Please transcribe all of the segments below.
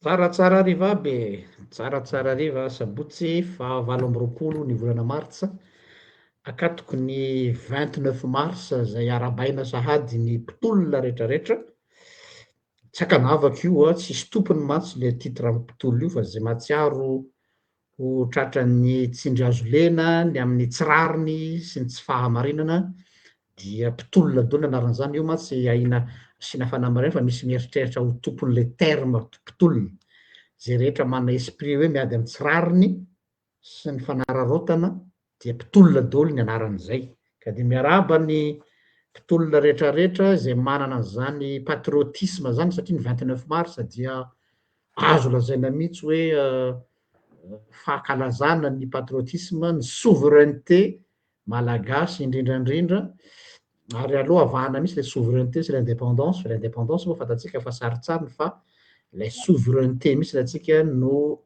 Tsaratsara ariva be, tsaratsara ariva sabotsy fa 8 ny volana martsa, akatoko ny 29 mars zay arabaina sahady ny mpitolona rehetrarehetra. Tsy akanavaka io a, tsisy tompony mantsy le titre mpitolona io fa zay mahatsiaro ho tratran'ny tsindry azo lena ny amin'ny tsirariny sy ny tsy fahamarinana dia mpitolona daholo ny anaran'izany. Io mantsy ahina asiana fanamarinana fa misy mieritreritra ho tompon'le terme mpitolona. Zay rehetra manana esprit hoe miady amin'ny tsirariny sy ny fanararaotana dia mpitolona daholo ny anaran'izay. Ka de miarahaba ny mpitolona rehetrarehetra zay manana an'zany patriotisme zany satria ny 29 mars dia azo lazaina mihitsy hoe fahakalazana ny patriotisme, ny souveraineté malagasy indrindrandrindra. Ary aloha avahana mihitsy le souveraineté sy l'indépendance, fa l'indépendance moa fantatsika fa sarotsarotra fa lay souveraineté mihitsy raha no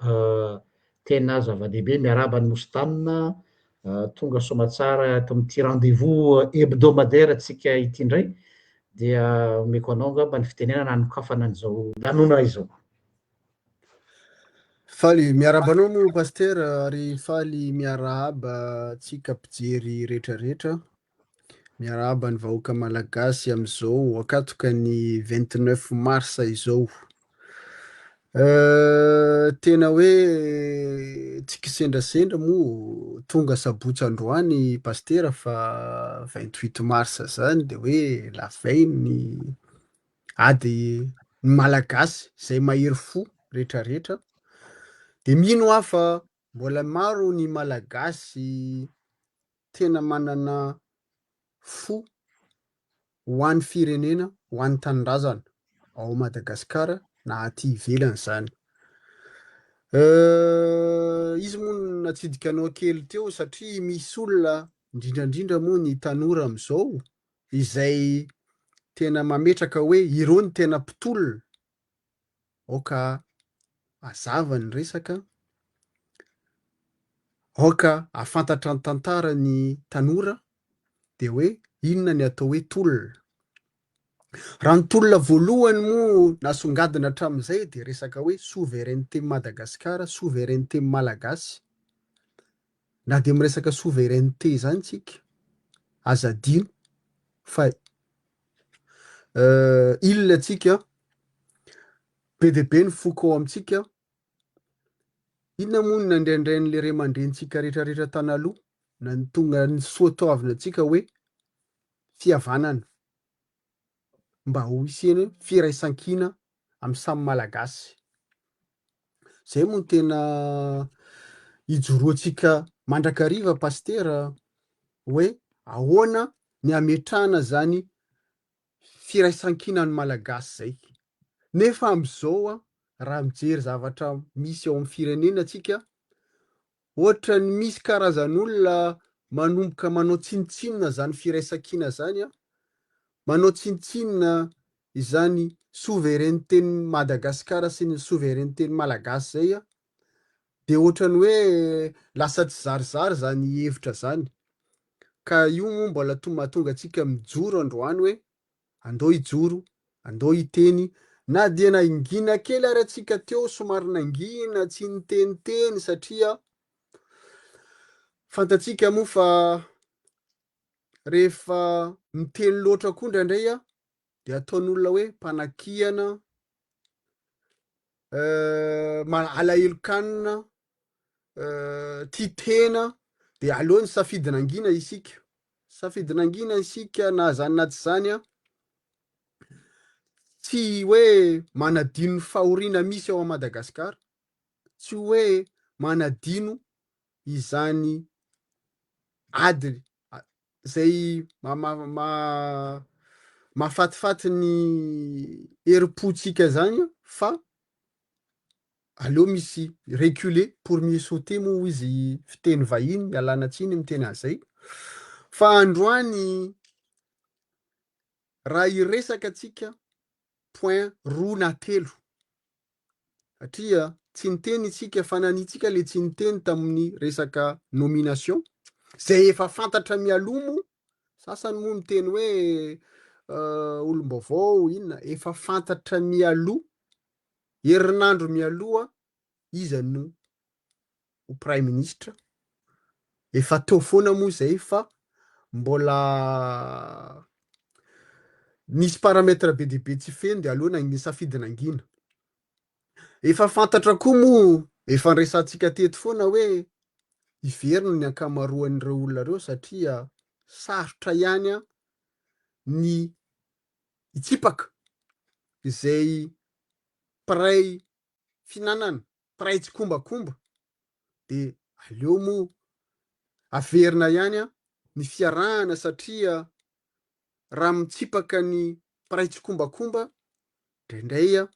tena zava-dehibe. Miarahaba ny Nosy tonga soamantsara eto amin'ity rendez-vous hebdomadaire antsika ity ndray, dia omeko anao angamba ny fitenenana hanokafana an'izao lanona izao. Faly miarahaba anao moa paster, ary faly miarahaba antsika mpijery rehetrarehetra, miarahaba ny vahoaka malagasy am'izao akatoka ny 29 mars izao. Tena hoe tsika sendrasendra moa tonga sabotsy androany paster fa 28 mars zany de hoe la veille ny ady ny malagasy zay mahery fo rehetrarehetra. De mino aho fa mbola maro ny malagasy tena manana fo ho an'ny firenena, ho an'ny tanindrazana ao Madagasikara na aty ivelany zany. Izy moa natsidika anao kely teo satria misy olona indrindrandrindra moa ny tanora am'izao izay tena mametraka hoe ireo ny tena mpitolona. Aoka hazava ny resaka, aoka afantatra ny tantara ny tanora de hoe inona ny atao hoe tolona. Raha ny tolona voalohany moa nasongadina hatramin'izay de resaka hoe souveraineté Madagasikara, souveraineté malagasy. Na de miresaka souveraineté zany tsika aza adino fa il tsika be de be ny foko ao amintsika. Inona moa ny nandraindrain'le ray aman-drenitsika rehetrarehetra tanaloha na ny tonga ny soatoavina antsika hoe fihavanana mba ho isiany firaisan-kina amin'ny samy malagasy. Zay moa tena ijoroantsika mandrakariva paster hoe ahoana ny ametrahana zany firaisan-kina ny malagasy zay. Nefa am'izao raha mijery zavatra misy ao amin'ny firenena antsika, ohatra ny misy karazan'olona manomboka manao tsinitsinina zany firaisan-kina zany, manao tsinitsinina izany souveraineté-ny Madagasikara sy ny souveraineté-ny malagasy zay de ohatrany hoe lasa tsy zarizary zany hevitra zany. Ka io moa mbola mahatonga antsika mijoro androany hoe andao hijoro, andao hiteny, na dia nangina kely ary antsika teo somary nangina tsy niteniteny satria fantatsika moa fa rehefa miteny loatra koa indraindray de ataon'olona hoe mpanakiana, alahelo-kanina, titena, de aleo ny safidinangina isika. Safidinangina isika na zany na tsy zany tsy hoe manadino ny fahoriana misy ao Madagasikara, tsy hoe manadino izany ady zay mahafatifaty ny herim-potsika zany fa aleo misy reculer pour mieux sauter moa izy fiteny vahiny, mialana tsiny miteny an'izay. Fa androany raha iresaka antsika point roa na telo satria tsy niteny isika fa nanintsika le tsy niteny tamin'ny resaka nomination zay efa fantatra mialomo. Sasany moa miteny hoe olom-baovao inona efa fantatra mialoha herinandro mialoha izy no ho prime ministra. Efa tao foana moa zay fa mbola nisy parametra be dia be tsy feno dia aloha ny safidy nangina. Efa fantatra koa moa efa nresantsika teto foana hoe iverina ny ankamaroan'ireo olona ireo satria sarotra ihany ny hitsipaka izay piray finanana, piray tsy kombakomba dia aleo moa averina ihany ny fiarahana satria raha mitsipaka ny piray tsy kombakomba indraindray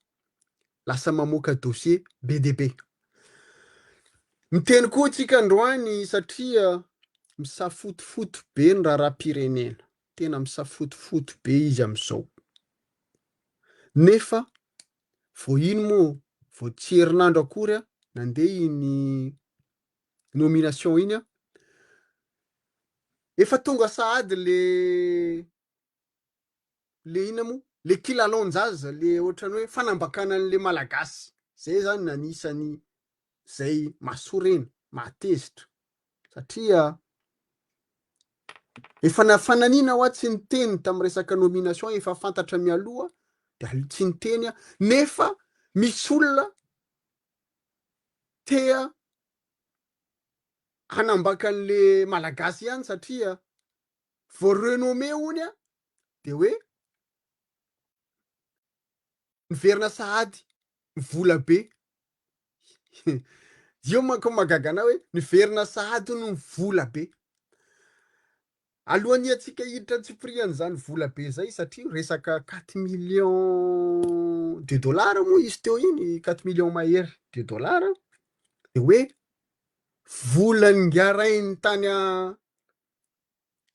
lasa mamoaka dossier be dia be. Miteny koa tsika androany satria misafotofoto be ny raharaham-pirenena, tena misafotofoto be izy amin'izao. Nefa vao iny moa vao tsy herinandro akory nandeha iny nomination iny efa tonga sahady le ina moa le kilalao-njaza le ohatrany hoe fanambakanan'le malagasy. Zay zany nanisany zay mahasorena mahatezitra satria efa fananina ho tsy niteny tamin'ny resaka nomination efa fantatra mialoha dia tsy niteny nefa misy olona tea hanambakan'le malagasy ihany satria vao renome ony dia hoe niverina sahady vola be. Io manko magagana hoe niverina sahady no vola be. Alohan'ny antsika hiditra tsipirian'izany vola be zay satria resaka 4 millions de dollars moa izy teo iny 4 millions mahery de dollars dia hoe volan'ny ngarainy tany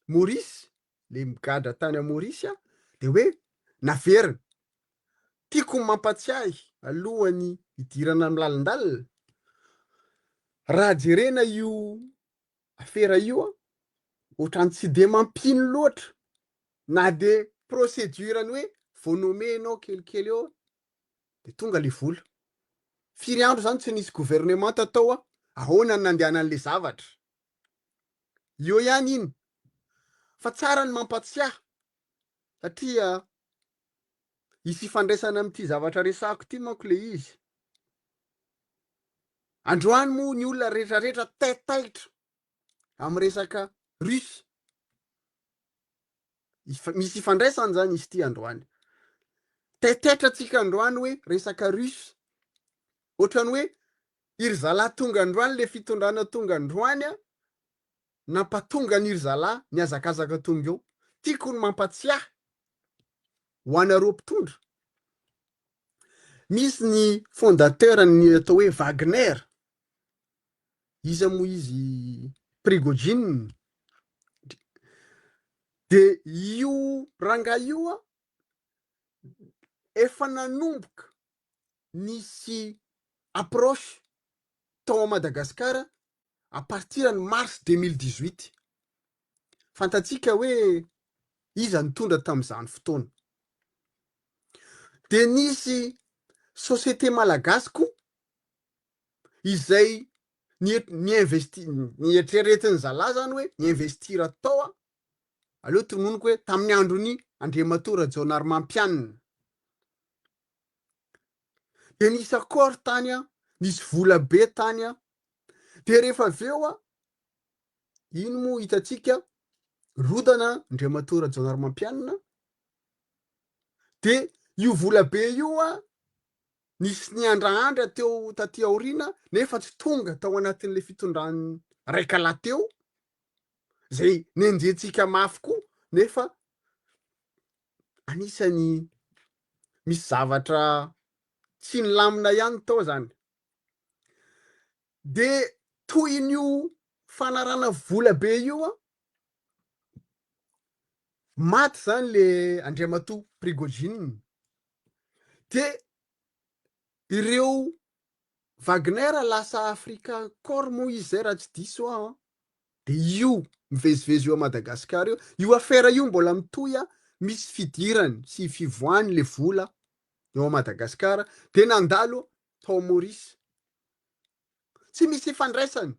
Maurice, le migadra tany Maurice dia hoe naverina. Tiako ny mampatsiahy alohan'ny hidirana amin'ny lalindalina raha jerena io afera io ohatrany tsy dia mampino loatra na dia procédurany hoe vao nomenao kelikely eo dia tonga le vola. Firy andro zany tsy nisy gouvernement tao ahoana ny nandehanan'le zavatra. Io ihany iny fa tsara ny mampatsiahy satria hisy ifandraisana amin'ity zavatra resahako ity manko le izy. Androany moa ny olona rehetrarehetra taitaitra amin'ny resaka Russie. Misy ifandraisana zany izy ity androany. Taitaitra antsika androany hoe resaka Russie. Ohatrany hoe iry zalahy tonga androany le fitondrana tonga androany nampatonga n'iry zalahy ny azakazaka tonga eo. Tiako ny mampatsiahy ho anareo mpitondra. Misy ny fondateur ny atao hoe Wagner. Iza moa izy Prigojine. Dia io rangahy io efa nanomboka nisy approche tao Madagasikara à partir ny mars 2018. Fantatsika hoe iza nitondra tamin'izany fotoana. Dia nisy société malagasy koa izay nieritreretin'ny zalahy zany hoe niinvestira tao aleo tononoko hoe tamin'ny androny Andriamatoa Rajaonarimampianina. Dia nisy accord tany nisy vola be tany dia rehefa avy eo ino moa hitantsika rodana Andriamatoa Rajaonarimampianina dia io vola be io nisy niandrahandra teo taty aoriana nefa tsy tonga tao anatin'le fitondrany raika lahy teo zay nenjentsika mafy koa nefa anisany misy zavatra tsy nilamina ihany tao zany. Dia toy io fanarana vola be io maty zany le Andriamatoa Prigojine. Dia ireo Wagner lasa Afrika Corps moa izy zay raha tsy diso dia io mivezivezy eo a Madagasikara io afera io mbola mitohy misy fidirany sy fivoahany le vola eo Madagasikara de nandalo tao Maurice tsy misy ifandraisany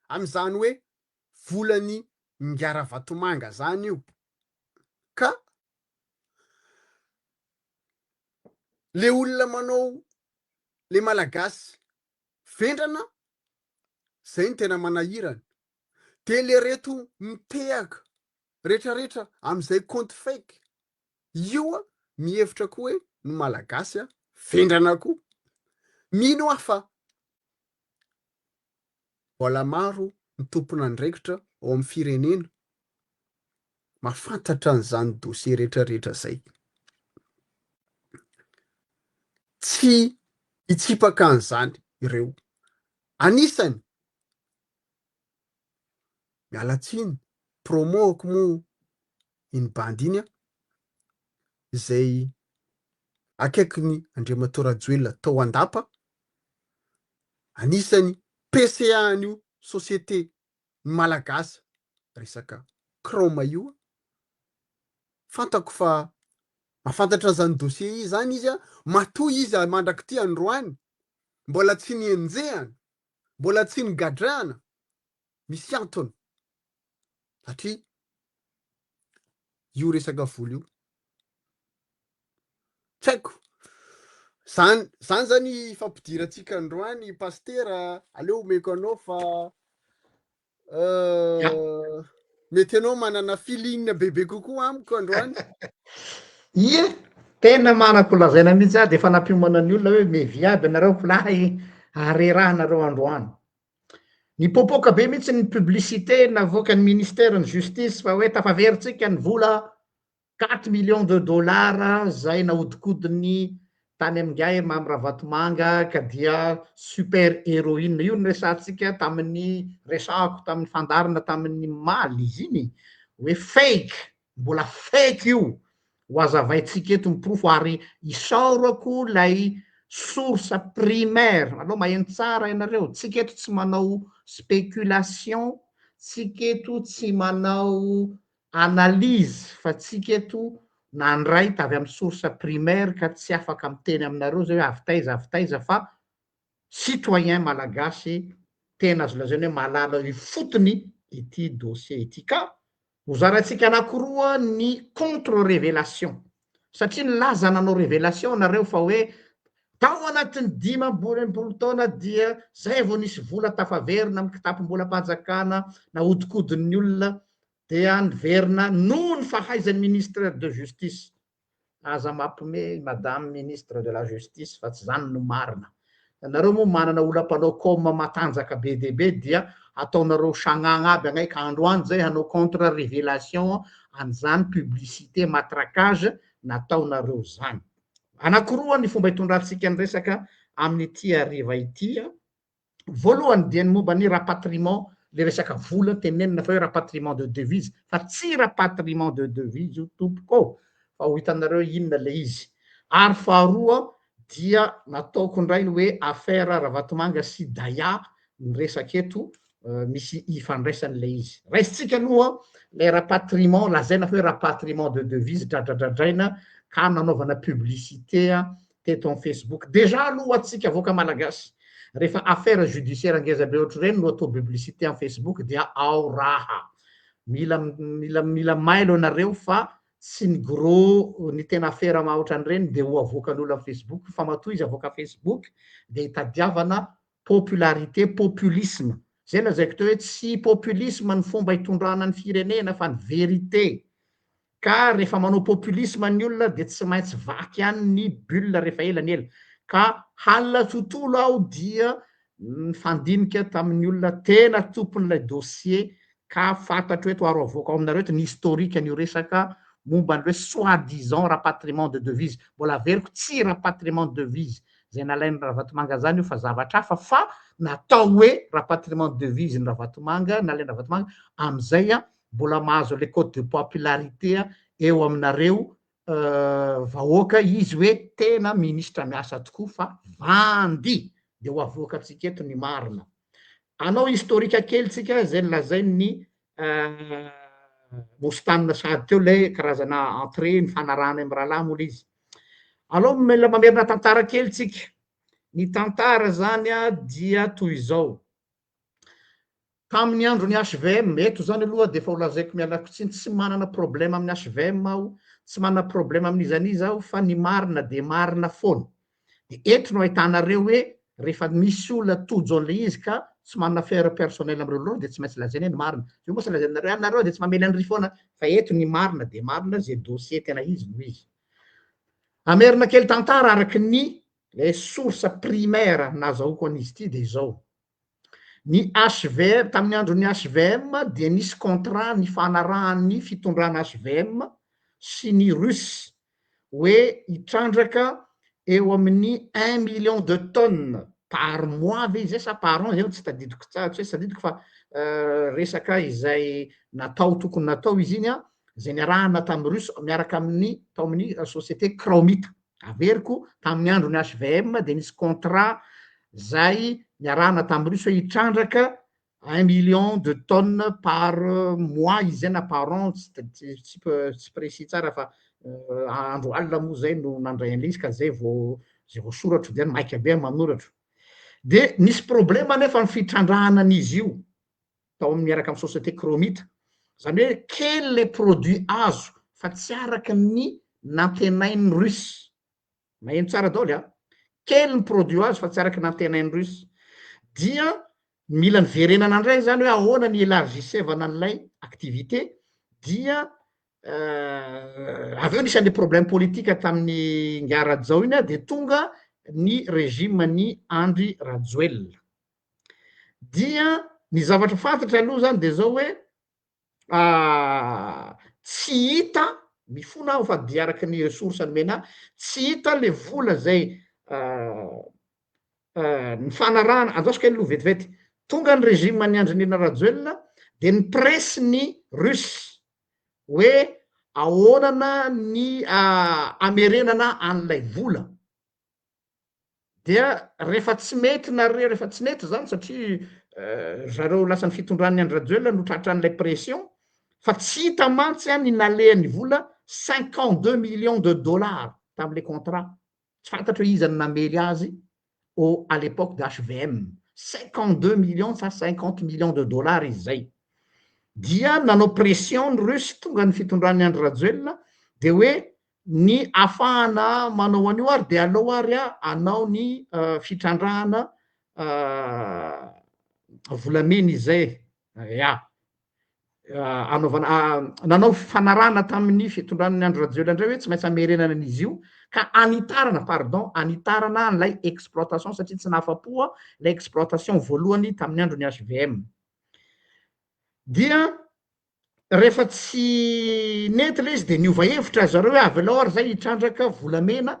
am'izany hoe volany Ngara Vatomanga zany io ka le olona manao le malagasy vendrana zay ny tena manahirana de le reto mitehaka rehetrarehetra am'izay compte fake io a mihevitra koa hoe ny malagasy a vendrana koa mino aho fa mbola maro ny tompona andraikitra ao amin'ny firenena mafantatra an'izany dosie rehetrarehetra zay tsy hitsipaka an'izany ireo anisany mialatsiny promoako moa iny bandy iny a izay akaikiny Andriamatoa Rajoelina tao andapa anisany PCA-n'io société malagasy resaka Chrome io fantako fa mahafantatra zany dossier izy zany izy a matoa izy mandraky ty androany mbola tsy nienjehana mbola tsy nigadrana misy antony satria io resaka vola io tsy haiko zany zany fampidirantsika androany pastera aleo omeko anao fa mety anao manana feeling bebe kokoa amiko androany Ie, tena manako lazaina mihitsy a de efa nampiomana ny olona hoe miviady anareo kolahy arerahanareo androany. Nipoapoaka be mihitsy ny publicité navoakan'ny ministère ny justice fa hoe tafaveritsika ny vola 4 millions de dollars zay nahodikodiny tany amingay mamy Ravatomanga ka dia super héroïne io ny resantsika tamin'ny resako tamin'ny fandarina tamin'ny maly izy iny hoe fake mbola fake io ho azavaitsika eto miprofo ary isaorako lay source primaire aloha maheno tsara ianareo tsika eto tsy manao spéculation tsika eto tsy manao analyse fa tsika eto nandray tavy amin'ny source primaire ka tsy afaka miteny aminareo zay hoe avy taiza fa citoyen malagasy tena azo lazaina hoe malala i fotony ity dossier ity ka hozaratsika anankiroa ny contre révélation satria nilaza nanao révélation nareo fa hoe tao anatin'ny 5 taona dia zay vao nisy vola tafaverina amin'ny kitapom-bolam-panjakana nahodikodin'ny olona dia niverina noho ny fahaizan'ny ministère de justice aza mampime madame ministre de la justice fa tsy zany no marina nareo moa manana olam-panao comme matanjaka be deaibe dia ataonareo sagnagna aby agnay ka androany zay hanao contre révélation an'izany publicité matraquage nataonareo zany anankiroa ny fomba hitondrantsika ny resaka amin'ity hariva ity voalohany dia ny momba ny rapatriement le resaka vola tenenina fa hoe rapatriement de devise fa tsy rapatriement de devise io tompoko fa ho hitanareo inona le izy ary faharoa dia nataoko indray hoe affaire Ravatomanga sy Daya ny resaka eto misy ifandraisan'le izy raisitsika aloha le rapatriement lazaina fa hoe rapatriement de devise dradradradraina ka nanaovana publicité teto amin'ny Facebook déjà aloha atsika avoaka malagasy rehefa affaire judiciaire ngezabe ohatry reny no atao publicité amin'ny Facebook dia ao raha mila mailo anareo fa tsy ny gros ny tena affaire mahaotran'ireny de ho avoakan'olo amin'ny Facebook fa matoa izy avoaka Facebook de hitadiavana popularité populisme zay lazaiko teo hoe tsy populisme ny fomba hitondrana ny firenena fa ny vérité ka rehefa manao populisme ny olona de tsy maintsy vaky any ny bulle rehefa ela ny ela ka halina tontolo aho dia nifandinika tamin'ny olona tena tompon'ilay dossier ka fantatro eto aro avoaka ao aminareo eto ny historique an'io resaka momba an'ireo soi-disant rapatriement de devise mbola averiko tsy rapatriement de devise zay nalainy Ravatomanga zany io fa zavatra hafa fa natao hoe rapatriement de devise ny Ravatomanga nalainy Ravatomanga am'izay mbola mahazo le code de popularité eo aminareo vahoaka izy hoe tena ministra miasa tokoa fa vandy de ho avoaka atsika eto ny marina anao historika kelytsika zay lazainy Mostanina sahady teo lay karazana entrée ny fanarahany amin'ny rahalahy mola izy aloha mila mamerina tantara kely tsika. Ny tantara zany a dia toy izao. Tamin'ny andro ny HVM, eto zany aloha de efa ho lazaiko mialako tsiny, tsy manana problème amin'ny HVM aho, tsy manana problème amin'izaniza aho, fa ny marina de marina foana. De eto no ahitanareo hoe rehefa misy olona tojo an'le izy ka tsy manana affaire personnel am'reo loatra de tsy maintsy lazaina hoe ny marina. Io moa tsy lazainareo anareo de tsy mamely an'ry foana, fa eto ny marina de marina zay dossier tena izy no izy. Amerina kely tantara araky ny source primaire nazahoako an'izy ity de izao. Ny HVM, tamin'ny andron'ny HVM dia nisy contrat nifanarahan'ny fitondrana HVM sy ny Russe hoe hitrandraka eo amin'ny 1 million de tonnes par mois ve izay sa par an, zay tsy tadidiko tsara, tsy hoe tsy tadidiko fa resaka izay natao tokony natao izy iny a, zay niarahana tamin'ny Russe miaraka amin'ny tao amin'ny société Cromita. Averiko tamin'ny andron'ny HVM de nisy contrat zay niarahana tamin'ny Russe hoe hitrandraka 1 million de tonnes par mois izy zay na par an, tsy précis tsara fa andro alina moa zay no nandray an'le izy ka zay vao soratro de maika be manoratro. De nisy problème nefa ny fitrandrahana an'izy io tao miaraka amin'ny société Cromita, zany hoe kely le produit azo fa tsy araka ny nantenain'ny Russe. Maheno tsara daholo a, kely ny produit azo fa tsy araka ny nantenain'ny Russe. Dia mila niverenana indray zany hoe ahoana ny élargissevana an'ilay activité, dia aveo nisy an'le problème politika tamin'ny Nga Rajao iny a, de tonga ny régime ny Andry Rajoelina. Dia ny zavatra fantatra aloha zany de zao hoe tsy hita, mifona aho fa de araky ny ressource nomena, tsy hita le vola zay ny fanarahana, andosiko kely aloha vetivety, tonga ny régime ny Andry Nirina Rajoelina de ny presse ny Russe hoe ahoana ny amerenana an'ilay vola. Dia rehefa tsy mety nareo, rehefa tsy nety zany satria zareo lasa ny fitondran'ny Andry Rajoelina no tratran'ilay pression, fa tsy hita mantsy a ny nalehan'ny vola 52 millions de dollars tam'le contrat. Tsy fantatra hoe iza ny namely azy à l'époque de HVM. 52 millions sa 50 millions de dollars izy zay. Dia nanao pression ny Russe tonga ny fitondran'ny Andry Rajoelina de hoe ny afahana manao an'io ary de aleo ary anao ny fitrandrahana volamena izay, anaovana nanao fanarahana tamin'ny fitondran'ny Andry Rajoelina indray hoe tsy maintsy amerenana an'izy io ka anitarana, pardon, anitarana an'ilay exploitation satria tsy nahafa-po lay exploitation voalohany tamin'ny andron'ny HVM. Dia rehefa tsy nety le izy de niova hevitra zareo hoe avy alao ary zay hitrandraka volamena,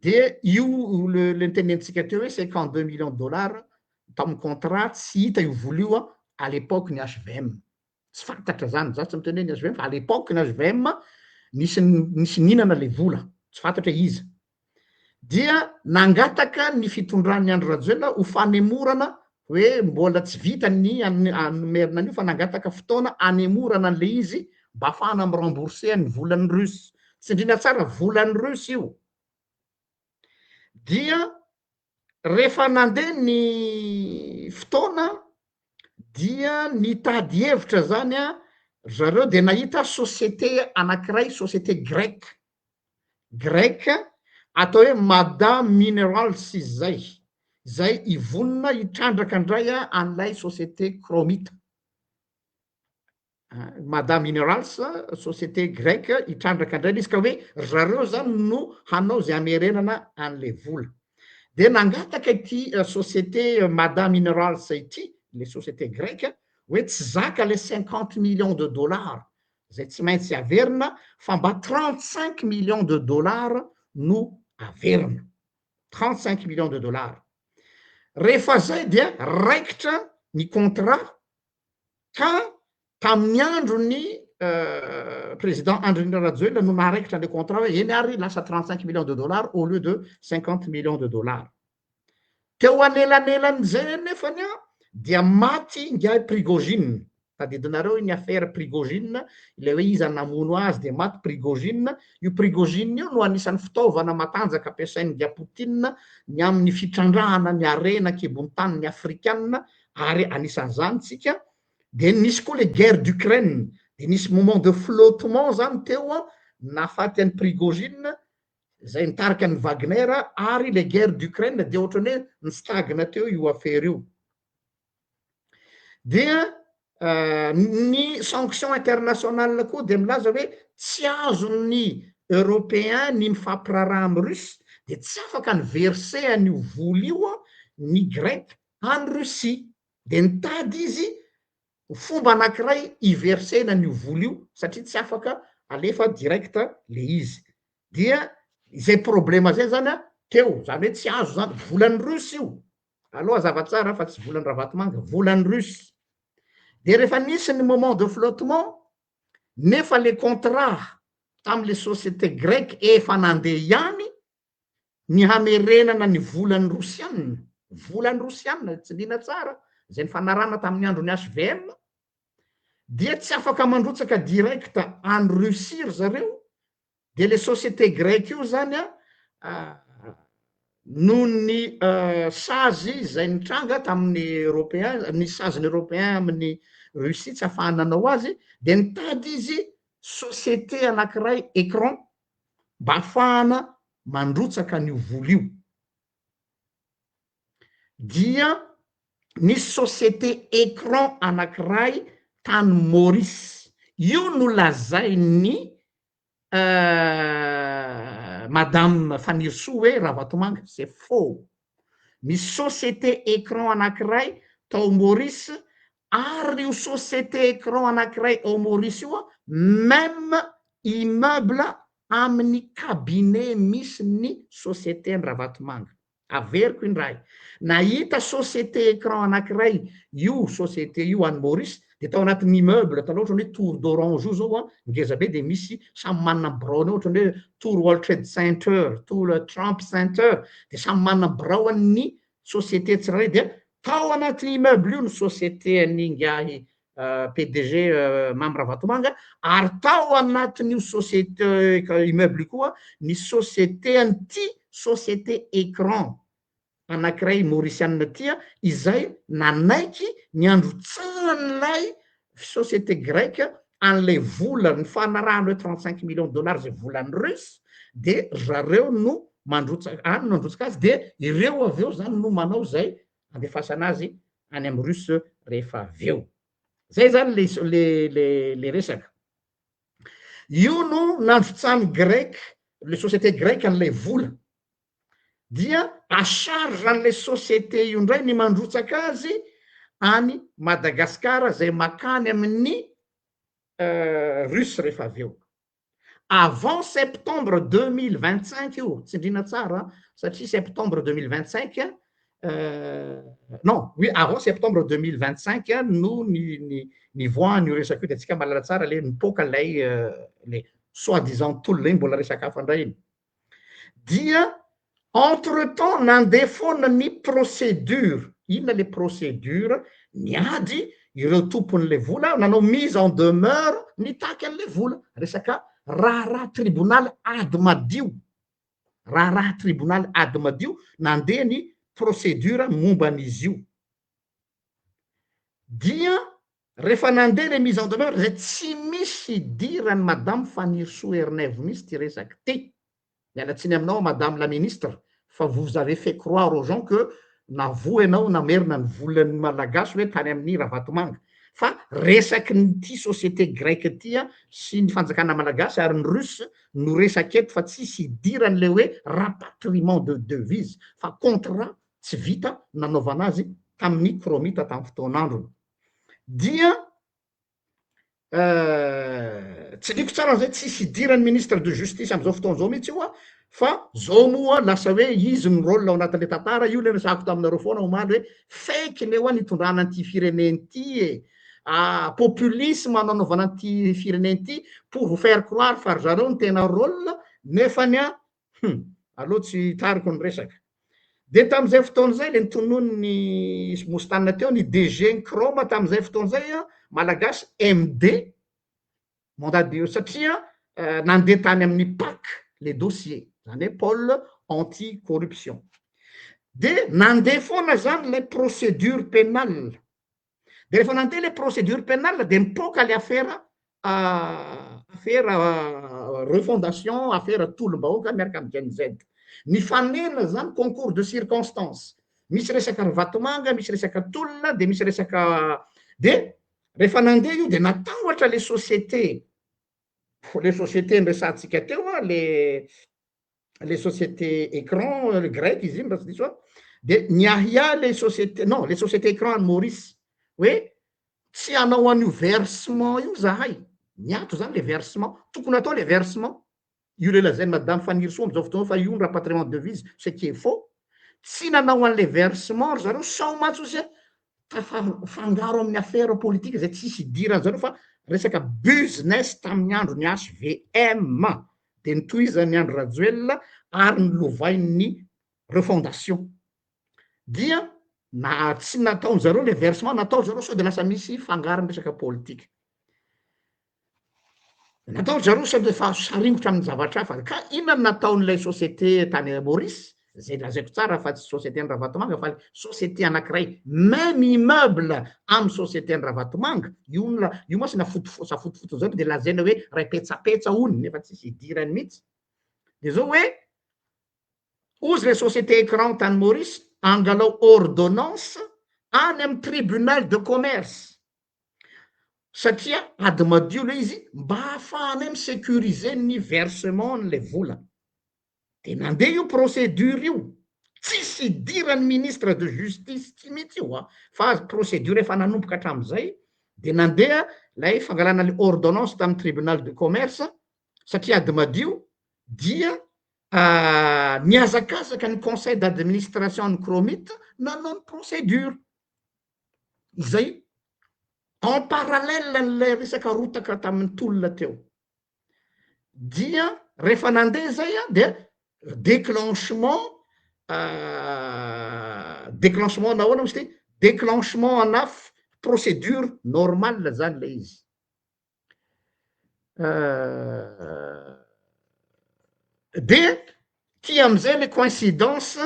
de io le nitenenitsika teo hoe 52 millions de dollars tamin'ny contrat tsy hita io vola io à l'époque ny HVM. Tsy fantatra zany, za tsy miteny hoe ny HVM fa à l'époque ny HVM nisy ninana le vola, tsy fantatra iza. Dia nangataka ny fitondran'ny Andry Rajoelina ho fanemorana hoe mbola tsy vita ny anomerina an'io fa nangataka fotoana anemorana an'le izy mba ahafahana mirembourser ny volan'ny Russe. Tsindriana tsara volan'ny Russe io. Dia rehefa nandeha ny fotoana dia nitady hevitra zany zareo de nahita société anankiray, société grecque atao hoe Madame Minerals izy zay ivonina hitrandraka indray an'ilay société Cromita. Madame Minerals, société grecque hitrandraka indray izy ka hoe zareo zany no hanao zay amerenana an'le vola. De nangataka ity société Madame Minerals ity, le société grecque, hoe tsy zaka le 50 millions de dollars zay tsy maintsy averina fa mba 35 millions de dollars no averina. 35 millions de dollars. Rehefa zay dia raikitra ny contrat ka tamin'ny andro ny président Andry Nirina Rajoelina no naharaikitra an'le contrat hoe eny ary lasa 35 millions de dollars au lieu de 50 millions de dollars. Teo anelanelan'izay nefany dia maty Nga Prigozhin. tadidinareo ny affaire Prigozine, ilay hoe izy namono azy de maty Prigozine. Io Prigozine io no anisan'ny fitaovana matanjaka ampiasain'ny Poutine ny amin'ny fitrandrahana ny arena kibony tany ny afrikanina, ary anisan'izany tsika. De nisy koa le guerre d'Ukraine, de nisy moment de flottement zany teo a nafaty an'ny Prigozine zay nitarika ny Wagner, ary le guerre d'Ukraine de ohatrany hoe nistagna teo io affaire io. Dia ny sanction internationale koa de milaza hoe tsy azon'ny européen ny mifampiraraha amin'ny Russie, de tsy afaka ny verser an'io vola io ny grec any Russie, de nitady izy fomba anankiray iversena an'io vola io satria tsy afaka alefa direct le izy. Dia zay problema zay zany a teo, zany hoe tsy azo zany volan'ny Russie io, aloha azava tsara fa tsy volan'ny Ravatomanga, volan'ny Russie. De rehefa nisy ny moment de flottement, nefa le contrat tam'le société grecque efa nandeha ihany ny hamerenana ny volan'ny Rosianina, volan'ny Rosianina tsy lina tsara, zay ny fanarana tamin'ny andro ny HVM, dia tsy afaka mandrotsaka direct any Russie zareo. De le société grecque io zany a noho ny sazy zay nitranga tamin'ny européen, ny saziny européen amin'ny Russie tsy ahafahana nanao azy, de nitady izy société anankiray écran mba ahafahana mandrotsaka an'io vola io. Dia nisy société écran anankiray tany Maurice, io no lazainy madame Fanirso hoe Ravatomanga, c'est faux. Misy société écran anankiray tao Maurice, ary io société écran anankiray ao Maurice io même immeuble amin'ny cabinet misy ny société ny Ravatomanga. Averiko iny raha, nahita société écran anankiray io société io any Maurice, de tao anatin'ny immeuble tao ohatrany hoe tour d'orange io zao a ngeza be, de misy samy manana braony ohatrany hoe tour World Trade Center, tour Trump Center, de samy manana braony ny société tsirairay. De tao anatin'ny immeuble io ny société aningahy PDG Mamy Ravatomanga, ary tao anatin'io société immeuble io koa ny société an'ity société écran anankiray mauricianina tia, izay nanaiky ny androtsan'lay société grecque an'lay vola ny fanarahany hoe 35 millions de dollars zay volan'ny Russe, de zareo no mandrotsaka any no androtsaka azy, de ireo aveo zany no manao zay andefasana azy any amin'ny Russe rehefa aveo. Zay zany le resaka. Io no nandrotsany grec, le société grecque an'lay vola, dia a charge an'le société io ndray ny mandrotsaka azy any Madagasikara zay makany amin'ny Russe rehefa aveo. Avant septembre 2025 io, tsindrina tsara satria septembre 2025 non, oui, avant septembre 2025 no nivoahany io resaka io, de atsika malala tsara le nipoka lay le soi-disant tolona iny mbola resaka hafa ndray iny. Dia entre-temps nandeha foana ny procédure, inona le procédure, niady ireo tompon'le vola, nanao mise en demeure nitaky an'le vola, resaka raharaha tribunal ady madio, raharaha tribunal ady madio nandeha ny procédure momba an'izy io. Dia rehefa nandeha le mise en demeure zay tsy misy dirany madame Fanirso Ernève misy ty resaka ty. Mialatsiny aminao madame la ministre, fa vous avez fait croire aux gens que navoa ianao namerina ny volan'ny malagasy hoe tany amin'ny Ravatomanga, fa resaky nyty société grecque tia sy ny fanjakana malagasy ary ny Russe no resaka eto, fa tsisy idirany le hoe rapatriement de devise, fa contrat tsy vita nanaovana azy tamin'ny kromita tamin'ny fotoan'androny. Dia tsy diko tsara zay tsisy idirany ministre de justice am'izao fotoan'izao mihitsy io a, fa zao moa lasa hoe izy ny rôle ao anatin'le tantara, io le resako taminareo foana omaly hoe fake le hoa nitondrana an'ity fireneny ty e, populisme nanaovana an'ity fireneny ty pour vous faire croire fa zareo ny tena rôle, nefany a aloha tsy tariko ny resaka. dia tamin'izay fotoana zay le nitonony mostanina teo ny DG Croma tamin'izay fotoana zay a malagasy MD mandat de satria nandeha tany amin'ny PAC le dossier zany hoe pôle anti corruption dia nandeha foana zany le procédure pénale dia rehefa nandeha le procédure pénale dia mipoaka le affaire refondation affaire tolom-bahoaka miaraka amin'ny GNZ nifanena zany concours de circonstance misy resaka vatomanga misy resaka tolona dia misy resaka dia rehefa nandeha io dia natahotra les sociétés nresantsika teo a les sociétés écran grec izy iny raha tsy diso a dia niahia les sociétés non les sociétés écran any Maurice hoe tsy anao an'io versement io zahay niato zany le versement tokony atao le versement io le lazainy madame Fanny Rsou am'izao fotoana fa io ny rapatriement de devise ce qui est faux tsy nanao an'le versement zareo saomatsy osy fangaro amin'ny affaire politique zay tsisy idirany zareo fa resaka business tamin'ny andro ny HVM dia nitohizany andro Rajoelina ary nilovainy refondation dia tsy nataony zareo le versement natao zareo sao de lasa misy fangarony resaka politika natao zareo sao de fa saringotra amin'ny zavatra hafa ka inona nataon'ilay société tany Maurice zay lazaiko tsara fa tsy société ny Ravatomanga fa société anankiray même immeuble amin'ny société ny Ravatomanga io moa sy safotofoto zao dia lazaina hoe ray petsapetsa ony nefa tsisy idirany mihitsy dia zao hoe ozy le société écran tany Maurice angalao ordonnance any amin'ny tribunal de commerce satria ady madio le izy mba hahafahanay misécuriser ny versement n'le vola dia nandeha io procédure io tsisy idirany ministre de justice tsy mihitsy io fa procédure efa nanomboka hatramin'izay dia nandeha lay fangalana le ordonnance tamin'ny tribunal de commerce satria ady madio dia niazakazaka ny conseil d'administration ny Cromit nanao ny procédure izay en parallèle n'lay resaka rotaka tamin'ny tolona teo dia rehefa nandeha zay dia déclenchement nahoana moa sy déclenchement ana procédure normale zany le izy dia ty am'izay le coïncidence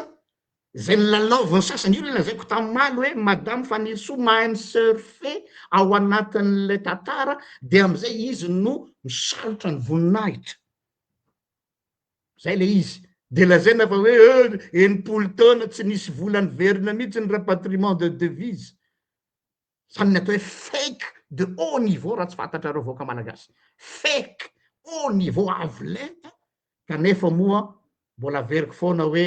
zay nilalaovany sasany io le lazaiko tam'maly hoe madame Fanny Rsou mahay surfe ao anatin'le tantara dia am'izay izy no misalotra ny voninahitra zay le izy dia lazaina fa hoe enimpolo taona tsy nisy volany verina mihitsy ny rapatriement de devise zany natao hoe fake de haut niveau raha tsy fantatrareo vahoaka malagasy fake haut niveau avo lenta kanefa moa mbola veriko foana hoe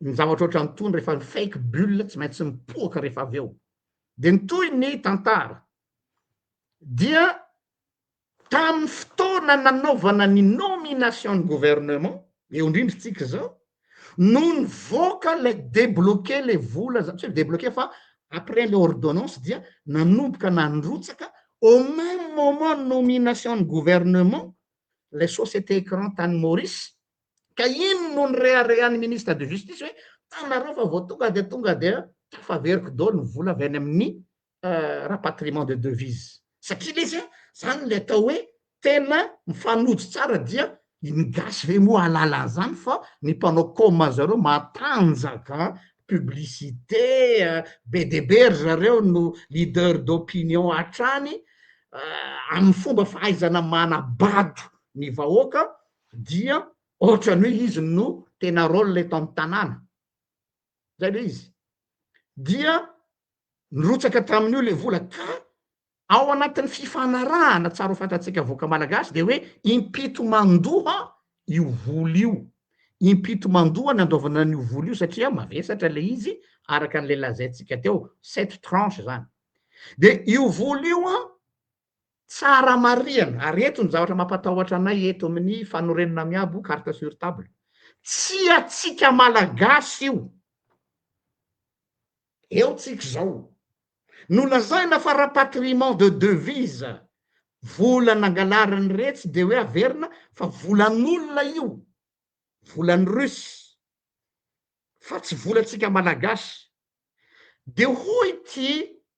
ny zavatra ohatran'ny tony rehefa ny fake bulle tsy maintsy mipoaka rehefa avy eo dia nitoy ny tantara dia tamin'ny fotoana nanaovana ny nomination ny gouvernement eo indrindritsika zao no nivoaka le débloquer le vola tsy hoe débloquer fa après le ordonnance dia nanomboka nandrotsaka au même moment nomination ny gouvernement le société écran tany Maurice ka ino no ny reharehan'ny ministre de justice hoe tanareo fa vao tonga dia tafaveriko daholo ny vola avy any amin'ny rapatriement de devise satria le izy zany le atao hoe tena mifanojo tsara dia ingasy ve moa alala zany fa ny mpanao koma zareo matanjaka publicité be de be ry zareo no leader d'opinion hatrany amin'ny fomba fahaizana manabado ny vahoaka dia ohatrany hoe izy no tena rôle le tao amin'ny tanàna zay le izy dia nirotsaka tamin'io le vola ka ao anatin'ny fifanarahana tsara ho fantatsika voaka malagasy dia hoe impito mandoha io vola io impito mandoha ny andaovana an'io vola io satria mavesatra le izy araka n'le lazaintsika teo 7 tranche zany dia io vola io tsara mariana ary eto ny zavatra mampatahotra anay eto amin'ny fanorenana miabo carte sur table tsy atsika malagasy io eo tsika zao no lazaina fa rapatriement de devise vola nangalarany retsy de hoe averina fa volan'olona io volan'ny Rusy fa tsy volantsika malagasy. De hoy ty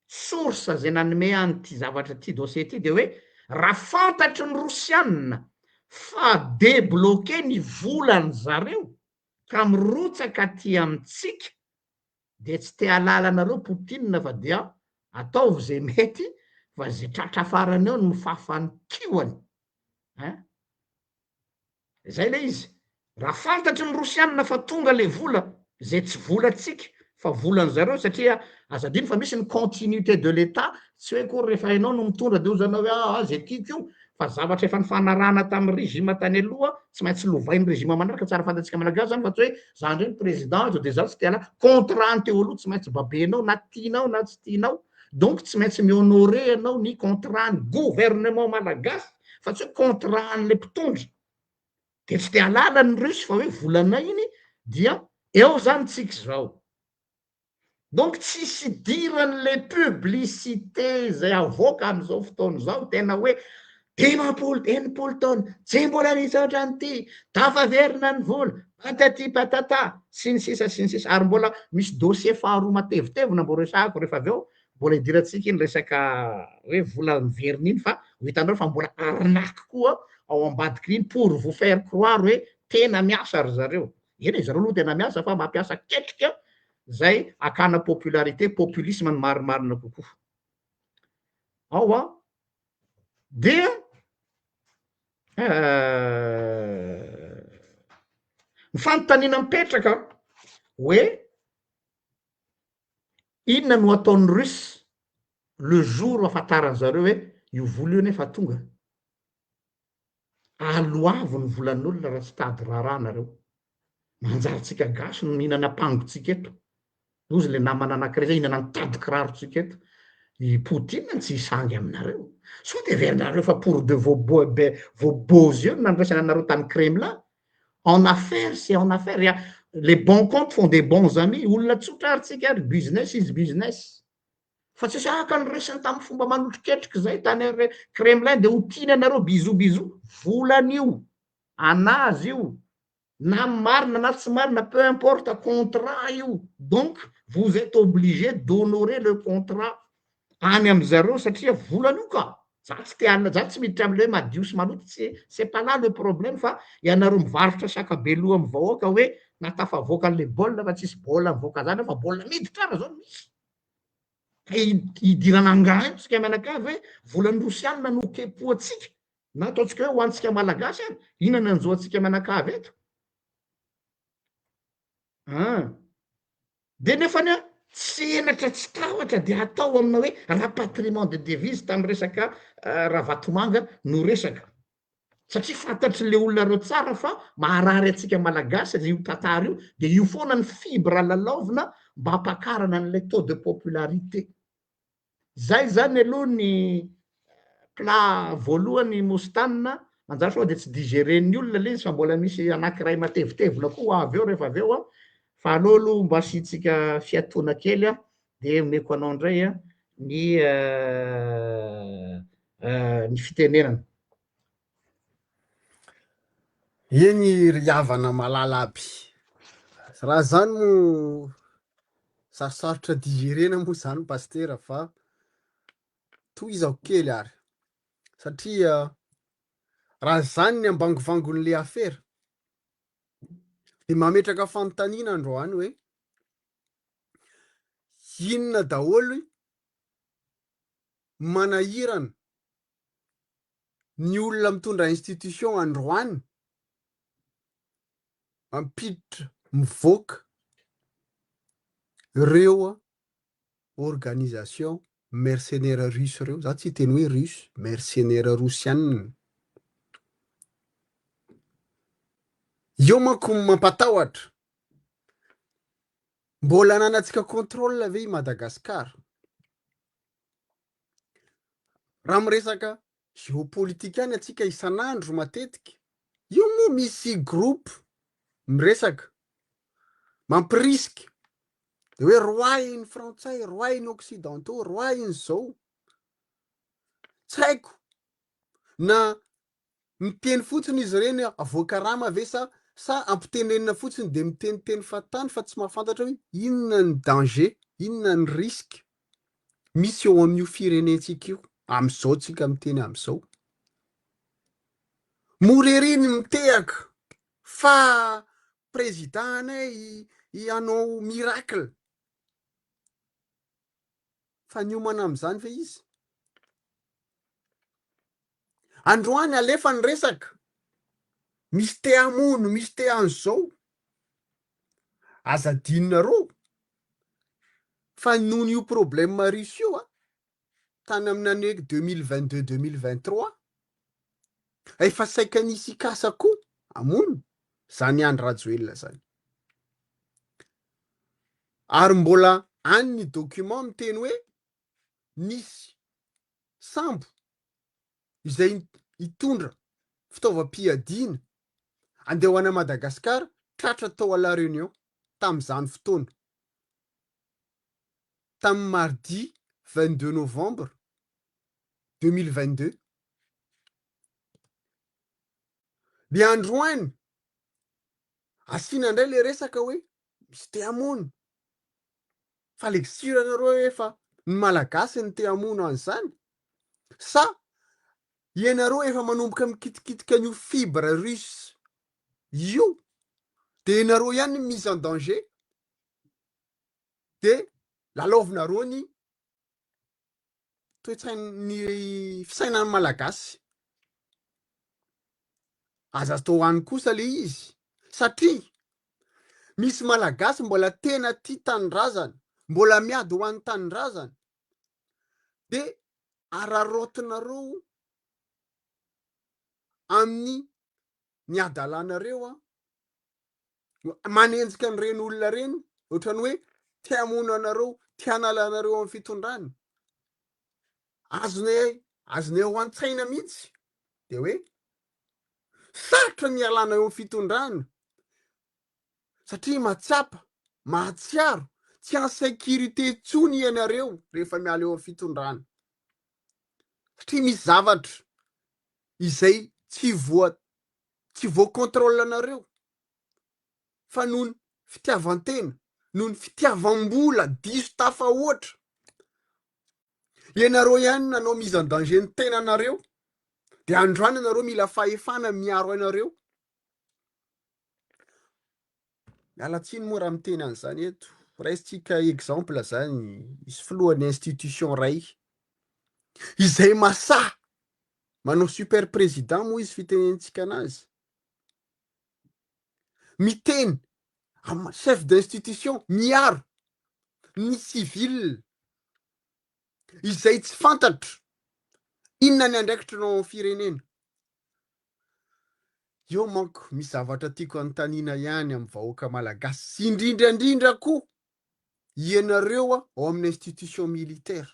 source zay nanome anyty zavatra ty dossier ty de hoe raha fantatry ny rosianina fa débloqué ny volany zareo ka mirotsaka ty amitsika de tsy te halala anareo Poutine fa dia ataovy zay mety fa zay tratra farany eo no mifafany kioany zay le izy raha fantatry ny rosianina fa tonga le vola zay tsy volatsika fa volany zareo satria azadiny fa misy ny continuité de l'état tsy hoe koa rehefa hainao no mitondra de ozanao hoe zay tiako io fa zavatra efa nifanarahana tamin'ny régime tany aloha tsy maintsy lovain'ny régime manaraka tsara fantatsika malagasy zany fa tsy hoe za ndray ny président de za tsy te ala contrat teo aloha tsy maintsy babenao na tianao na tsy tianao donc tsy maintsy mihonoré anao ny contrat ny gouvernement malagasy fa tsy hoe contrat an'le mpitondra de tsy te halala ny rusy fa hoe volanay iny dia eo zany tsika zao donc tsisy diran'le publicité zay avoaka am'izao fotoana zao tena hoe enimpolo taona tsy mbola nisaotrany ty tafaverina ny vola patati patata sy ny sisa ary mbola misy dossier faharoa matevitevina mbo resahako rehefa avy eo mbola idiratsika iny resaka hoe vola miverina iny fa ho hitanareo fa mbola arnaque koa ao ambadiky iny pour vous faire croire hoe tena miasa ry zareo eny zareo aloha tena miasa fa mampiasa ketrika zay akana popularité populisme ny marimarina kokoa ao a dia ny fanontaniana mipetraka hoe inona no ataon'ny russe le jour afantarany zareo hoe io vola io nefa tonga aloavo ny volan'olona raha tsy tady raharaha nareo manjaritsika gasy no mihinana ampangotsika eto ozy le namana anankiray zay ihinana nitady kirarotsika eto i Poutine tsy isangy aminareo so de vernareo fa pour de vos beaux yeux nandraisana anareo tamy Kremlin en affaires c'est en affaires les bons comptes font des bons amis olona tsotra ary tsika ary business is business fa tsy saka ny resany tamy fomba manotro ketriky zay tany Kremlin de ho tiny anareo bizo volan'io anazy io na marina na tsy marina peu importe contrat io donc vous êtes obligé d'honorer le contrat any am'zareo satria volan'io ka za tsy te alina za tsy miditra am'le hoe madio sy maloto c'est pas là le problème fa ianareo mivarotra sakabeloha amy vahoaka hoe natafavoaka an'le baolina fa tsisy baolina mivoaka zany fa baolina miditra ara zao misy idirana angahy tsika mianakavy hoe volan'ny rosianina no kepoatsika na ataotsika hoe ho antsika malagasy ary inona nanjoatsika mianakavy eto de nefany a tsy enatra tsy tahotra de atao amina hoe rapatriement de devise tamy resaka raha vatomanga no resaka satria fantatry le olona reo tsara fa maharary atsika malagasy io tantara io de io foana ny fibre lalaovina mba hampakarana an'le taux de popularité zay zany aloha ny plat voalohany mostanina manjary soa de tsy digeren'ny olona le izy fa mbola misy anankiray matevitevina koa avy eo rehefa avy eo a fa aleo aloha mba asitsika fiatona kely a de omeko anao indray a ny fitenenana eny ry havana malala aby raha zany mo sarosarotra digerena moa zany pastera fa tohizako kely ary satria raha zany ny ambangovangon'le afera de mametraka fanontaniana androany hoe inona daholo manahirana ny olona mitondra institution androany mampiditra mivoaka reo organisation mercenaire russe reo za tsy teny hoe russe mercenaire rosianina eo manko mampatahotra mbola nanatsika contrôle ave i Madagasikara raha miresaka géopolitique any atsika isan'andro matetika io moa misy groupe miresaka mampirisika de hoe roainy frantsay roainy occidentaux roainy zao tsy haiko na miteny fotsiny izy reny avoaka rama ve sa sa ampitenenina fotsiny de miteniteny fatany fa tsy mahafantatra hoe inona ny danger, inona ny risque misy eo amin'io firenentsika io am'izao tsika miteny am'izao. Moreriny mitehaka fa président anay hanao miracle fa niomana am'izany ve izy? Androany alefa ny resaka misy te hamono, misy te an'izao, aza adinonareo fa noho io problème risy io tany amin'ny année 2022-2023 efa saika nisy ikasa koa amono zany Andry Rajoelina zany. Ary mbola any ny document miteny hoe nisy sambo izay hitondra fitaovam-piadiana andeha ho any Madagasikara tratra tao à la Réunion tam'izany fotoana. Tamin'ny mardi 22 novembre 2022. Le androany asiana indray le resaka hoe misy te hamono fa leksiranareo efa ny malagasy ny te hamono an'izany sa ianareo efa manomboka mikitikitika an'io fibre russe io de ianareo ihany mise en danger de lalaovinareo ny toe-tsainy fisainan'ny malagasy. Aza atao hany kosa le izy satria misy malagasy mbola tena tia tanindrazana, mbola miady ho an'ny tanindrazana de ararotinareo amin'ny ny adalanareo manenjika an'ireny olona reny ohatrany hoe te hamono anareo, te hanalanareo amin'ny fitondrana. Azonay ho an-tsaina mihitsy de hoe sarotra ny ialana eo amin'ny fitondrana satria mahatsapa, mahatsiaro, tsy en sécurité intsony ianareo rehefa miala eo amin'ny fitondrana satria misy zavatra izay tsy voa contrôle-nareo fa noho ny fitiavan-tena, noho ny fitiavam-bola diso tafahoatra ianareo ihany nanao mise en danger ny tenanareo de androany ianareo mila fahefana miaro anareo. Miala tsiny moa raha miteny an'izany eto, raisitsika exemple zany misy filohan'ny institution ray izay masaha manao super président moa izy fitenentsika anazy miteny chef d'institution miaro ny civil izay tsy fantatra inona ny andraikitrao amin'ny firenena. Io manko misy zavatra tiako anontaniana ihany amin'ny vahoaka malagasy sy indrindrandrindra koa ianareo ao amin'ny institution militaire.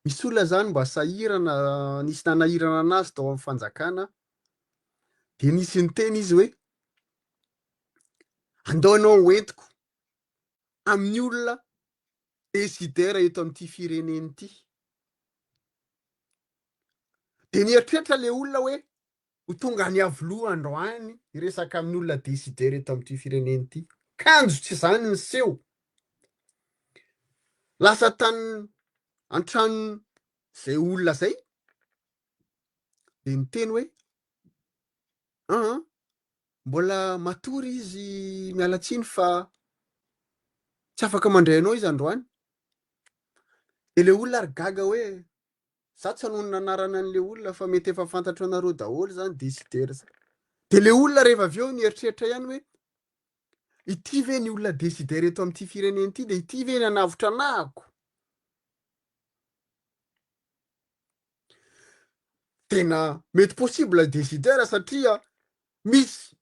Misy olona zany mba sahirana, nisy nanahirana anazy tao amin'ny fanjakana de nisy niteny izy hoe andao anao hoentiko amin'ny olona desidera eto amin'ity fireneny ity de nieritreritra le olona hoe ho tonga ny avoloha androany iresaka amin'ny olona desidera eto amin'ity fireneny ity. Kanjo tsy zany ny seho lasa tany antrano zay olona zay de niteny hoe mbola matory izy miala tsiny fa tsy afaka mandray anao izy androany. De le olona ary gaga hoe za tsy hanao ny anarana an'le olona fa mety efa fantatra anareo daholo zany desidera zany. De le olona rehefa avy eo nieritreritra ihany hoe ity ve ny olona desidera eto amin'ity fireneny ity, de ity ve ny hanavotra anahako. Tena mety possible desidera satria misy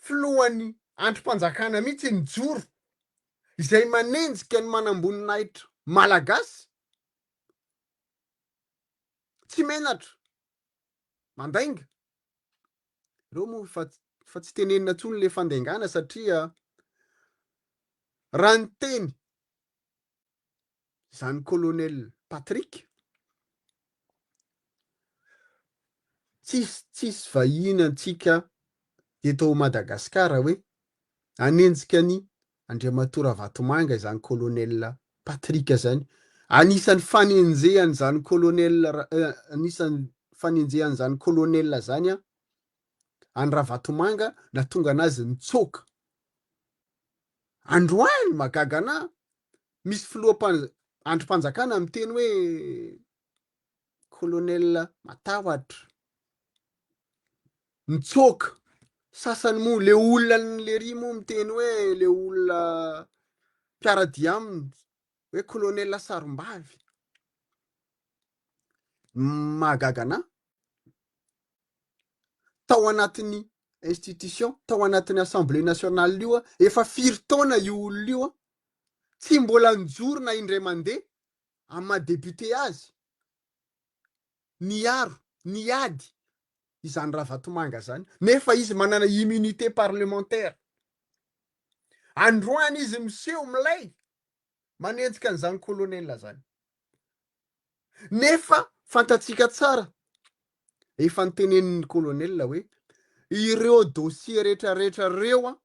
filohan'ny androm-panjakana mihitsy ny joro izay manenjika ny manamboninahitra malagasy tsy menatra mandainga reo moa fa tsy tenenina ntsony le fandaingana satria raha ny teny zany colonel Patrick tsisy vahiny antsika eto Madagasikara hoe anenjika ny Andriamatora Vatomanga izany kolonel Patrika zany. Anisan'ny fanenjehany zany kolonel anisan'ny fanenjehany zany kolonel zany a any Ravatomanga na tonga anazy nitsoaka. Androany magagana misy androm-panjakana miteny hoe kolonel Matahotra nitsoaka. Sasany moa le olona le ry moa miteny hoe le olona mpiaradia aminy hoe kolonel Sarombavy. Magagana tao anatin'ny institution, tao anatin'ny assemblée nationale io efa 4 taona io olona io tsy mbola nijoro na indray mandeha amin'ny mahadeputé azy niaro niady izany Ravatomanga zany, nefa izy manana immunité parlementaire. Androany izy miseho milay manenjika an'izany kolonel zany, nefa fantatsika tsara efa nitenenin'ny kolonel hoe ireo dossier rehetrarehetra reo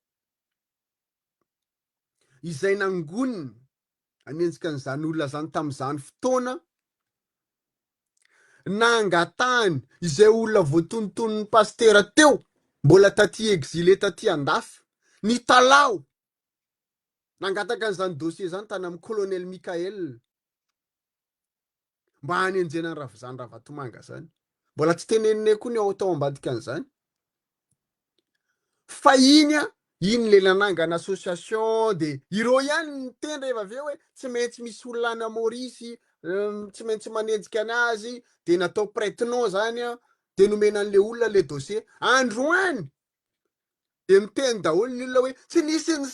izay nangoniny anenjika an'izany olona zany tamin'izany fotoana nangatahany izay olona voatonontonony pastera teo mbola taty exilé taty andafy ny talao nangataka an'izany dossier zany tany amin'ny kolonel Mikael mba hanenjena zany Ravatomanga zany. Mbola tsy tenenine koa ny ao tao ambadika an'izany fa iny le nanangana association de ireo ihany miteny rehefa aveo hoe tsy maintsy misy olona any Maorisy tsy maintsy manenjika anazy de natao prête-nom zany de nomena an'le olona le dossier. Androany de miteny daholo ny olona hoe tsy nisy ny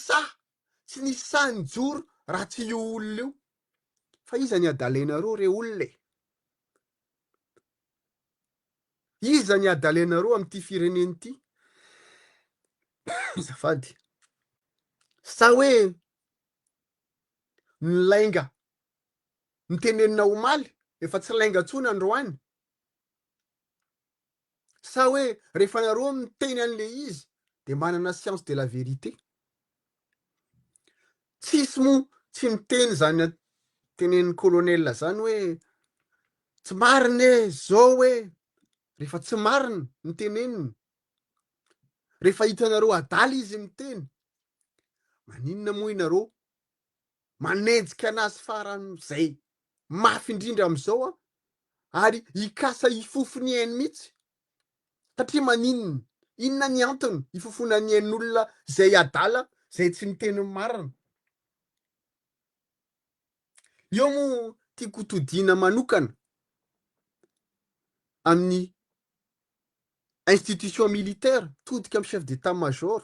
tsy nisy nijoro raha tsy io olona io. Fa iza ny adalenareo re olona iza ny adalenareo am'ty fireneny ty zafady sa hoe ny lainga nitenenina omaly efa tsy lainga ntsony androany, sa hoe rehefa nareo miteny an'le izy de manana science de la vérité. Tsisy moa tsy miteny zany tenenin'ny kolonel zany hoe tsy marine zao hoe rehefa tsy marina ny teneniny, rehefa hitanareo adaly izy miteny, maninona moa inareo manenjika anazy faran'izay mafy indrindra am'izao ary ikasa ifofony ainy mihitsy. Satria maninona, inona ny antony ifofona ny ain'olona zay adala zay tsy niteny marina. Io moa tiako todina manokana amin'ny institution militaire todika amin'ny chef d'état major.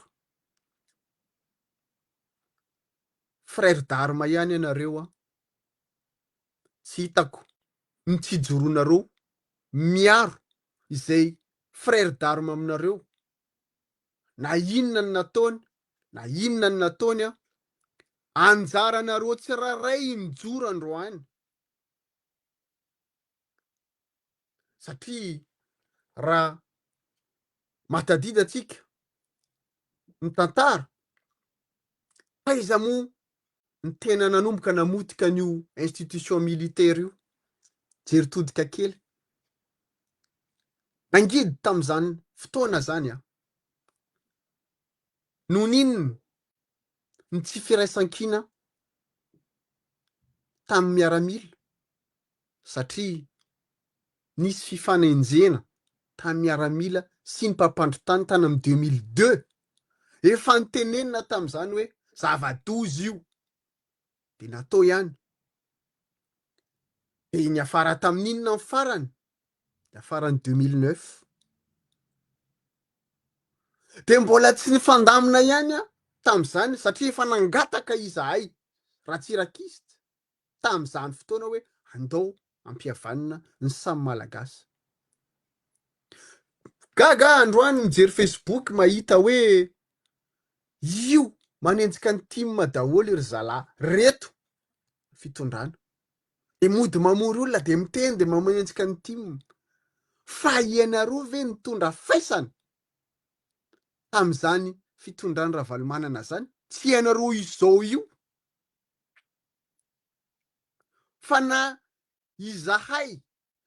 Frère d'armes ihany ianareo tsy hitako ny tsy joronareo miaro izay frère d'armes aminareo, na inona ny nataony na inona ny nataony anjaranareo tsiraray mijoro androany. Satria raha matadida atsika ny tantara, taiza moa ny tena nanomboka namotika an'io institution militaire io. Jery todika kely nangidy tam'izany fotoana zany noho ninona ny tsy firaisan-kina tamin'ny miaramila, satria nisy fifanenjena tamin'ny miaramila sy ny mpampandro-tany tany amin'ny 2002. Efa nitenenina tam'izany hoe zava-doza io de natao ihany. De ny afara tamin'inona ny farany? Ny afarany 2009. De mbola tsy nifandamina ihany tam'izany satria efa nangataka izahay Ratsirakista tam'izany fotoana hoe andao ampihavanina ny samy malagasy. Gaga androany mijery Facebook mahita hoe io manenjika ny team daholo ry zalahy reto fitondrana. De mody mamory olona de miteny de manenjika ny team. Fa ianareo ve nitondra faisana tamin'izany fitondrany Ravalomanana zany tsy hainareo izao io fa na izahay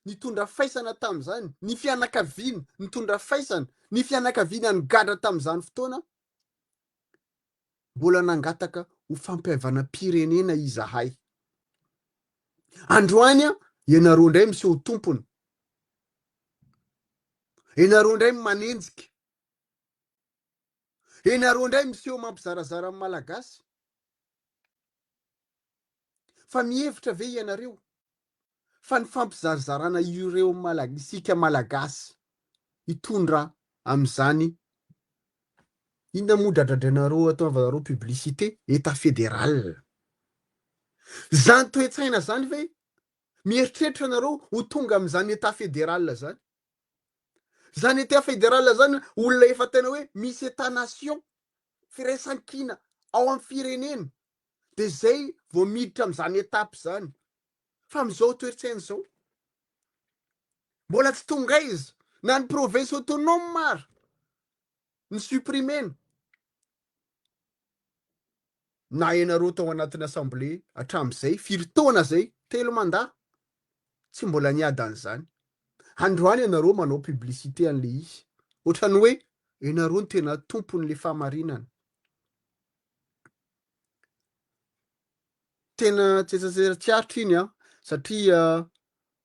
nitondra faisana tamin'izany, ny fianakaviana nitondra faisana, ny fianakaviana nigadra tamin'izany fotoana, mbola nangataka ho fampihavana pirenena izahay. Androany ianareo indray miseho tompony, ianareo indray manenjika, ianareo indray miseho mampizarazara amin'ny malagasy. Fa mihevitra ve ianareo fa ny fampizarazarana ireo isika malagasy hitondra amin'izany inona moa dradradrainareo ataovanareo publicité état fédéral? Zany toe-tsaina zany ve mieritreritra nareo ho tonga amin'izany état fédéral zany? Zany état fédéral zany olona efa tena hoe misy état nation firaisan-kina ao amin'ny firenena, de zay vao miditra amin'izany étape zany. Fa amin'izao toe-tsaina zao mbola tsy tonga izy, na ny province autonome mara ny supprimena. Na ianareo tao anatin'ny assemblée hatramin'izay firy taona zay, 3 mandat, tsy mbola niady an'izany. Androany ianareo manao publicité an'le izy, ohatrany hoe ianareo no tena tompon'le fahamarinana. Tena tsetsatseratsiaritra iny satria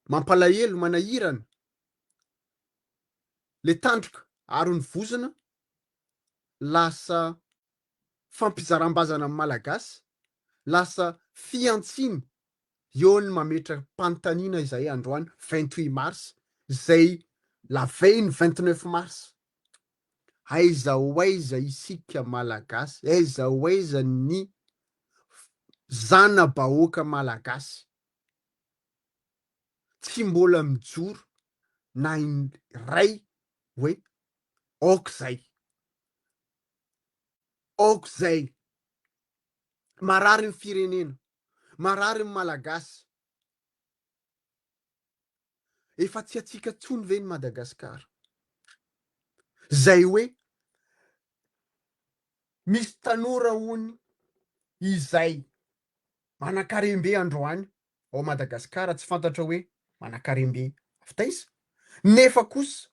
mampalahelo, manahirana le tandroka ary ny vozona lasa fampizaram-bazana amin'ny malagasy, lasa fiantsiny eo ny mametra panontaniana izay androany 28 mars, zay la veille ny 29 mars. Aiza ho aiza isika malagasy, aiza ho aiza ny zana-bahoaka malagasy tsy mbola mijoro na iray hoe aok'izay, aok'izay, marary ny firenena, marary ny malagasy. Efa tsy atsika tsony ve ny Madagasikara? Zay hoe misy tanora hony izay manan-karembe androany ao Madagasikara, tsy fantatra hoe manan-karembe avy taiza, nefa kosa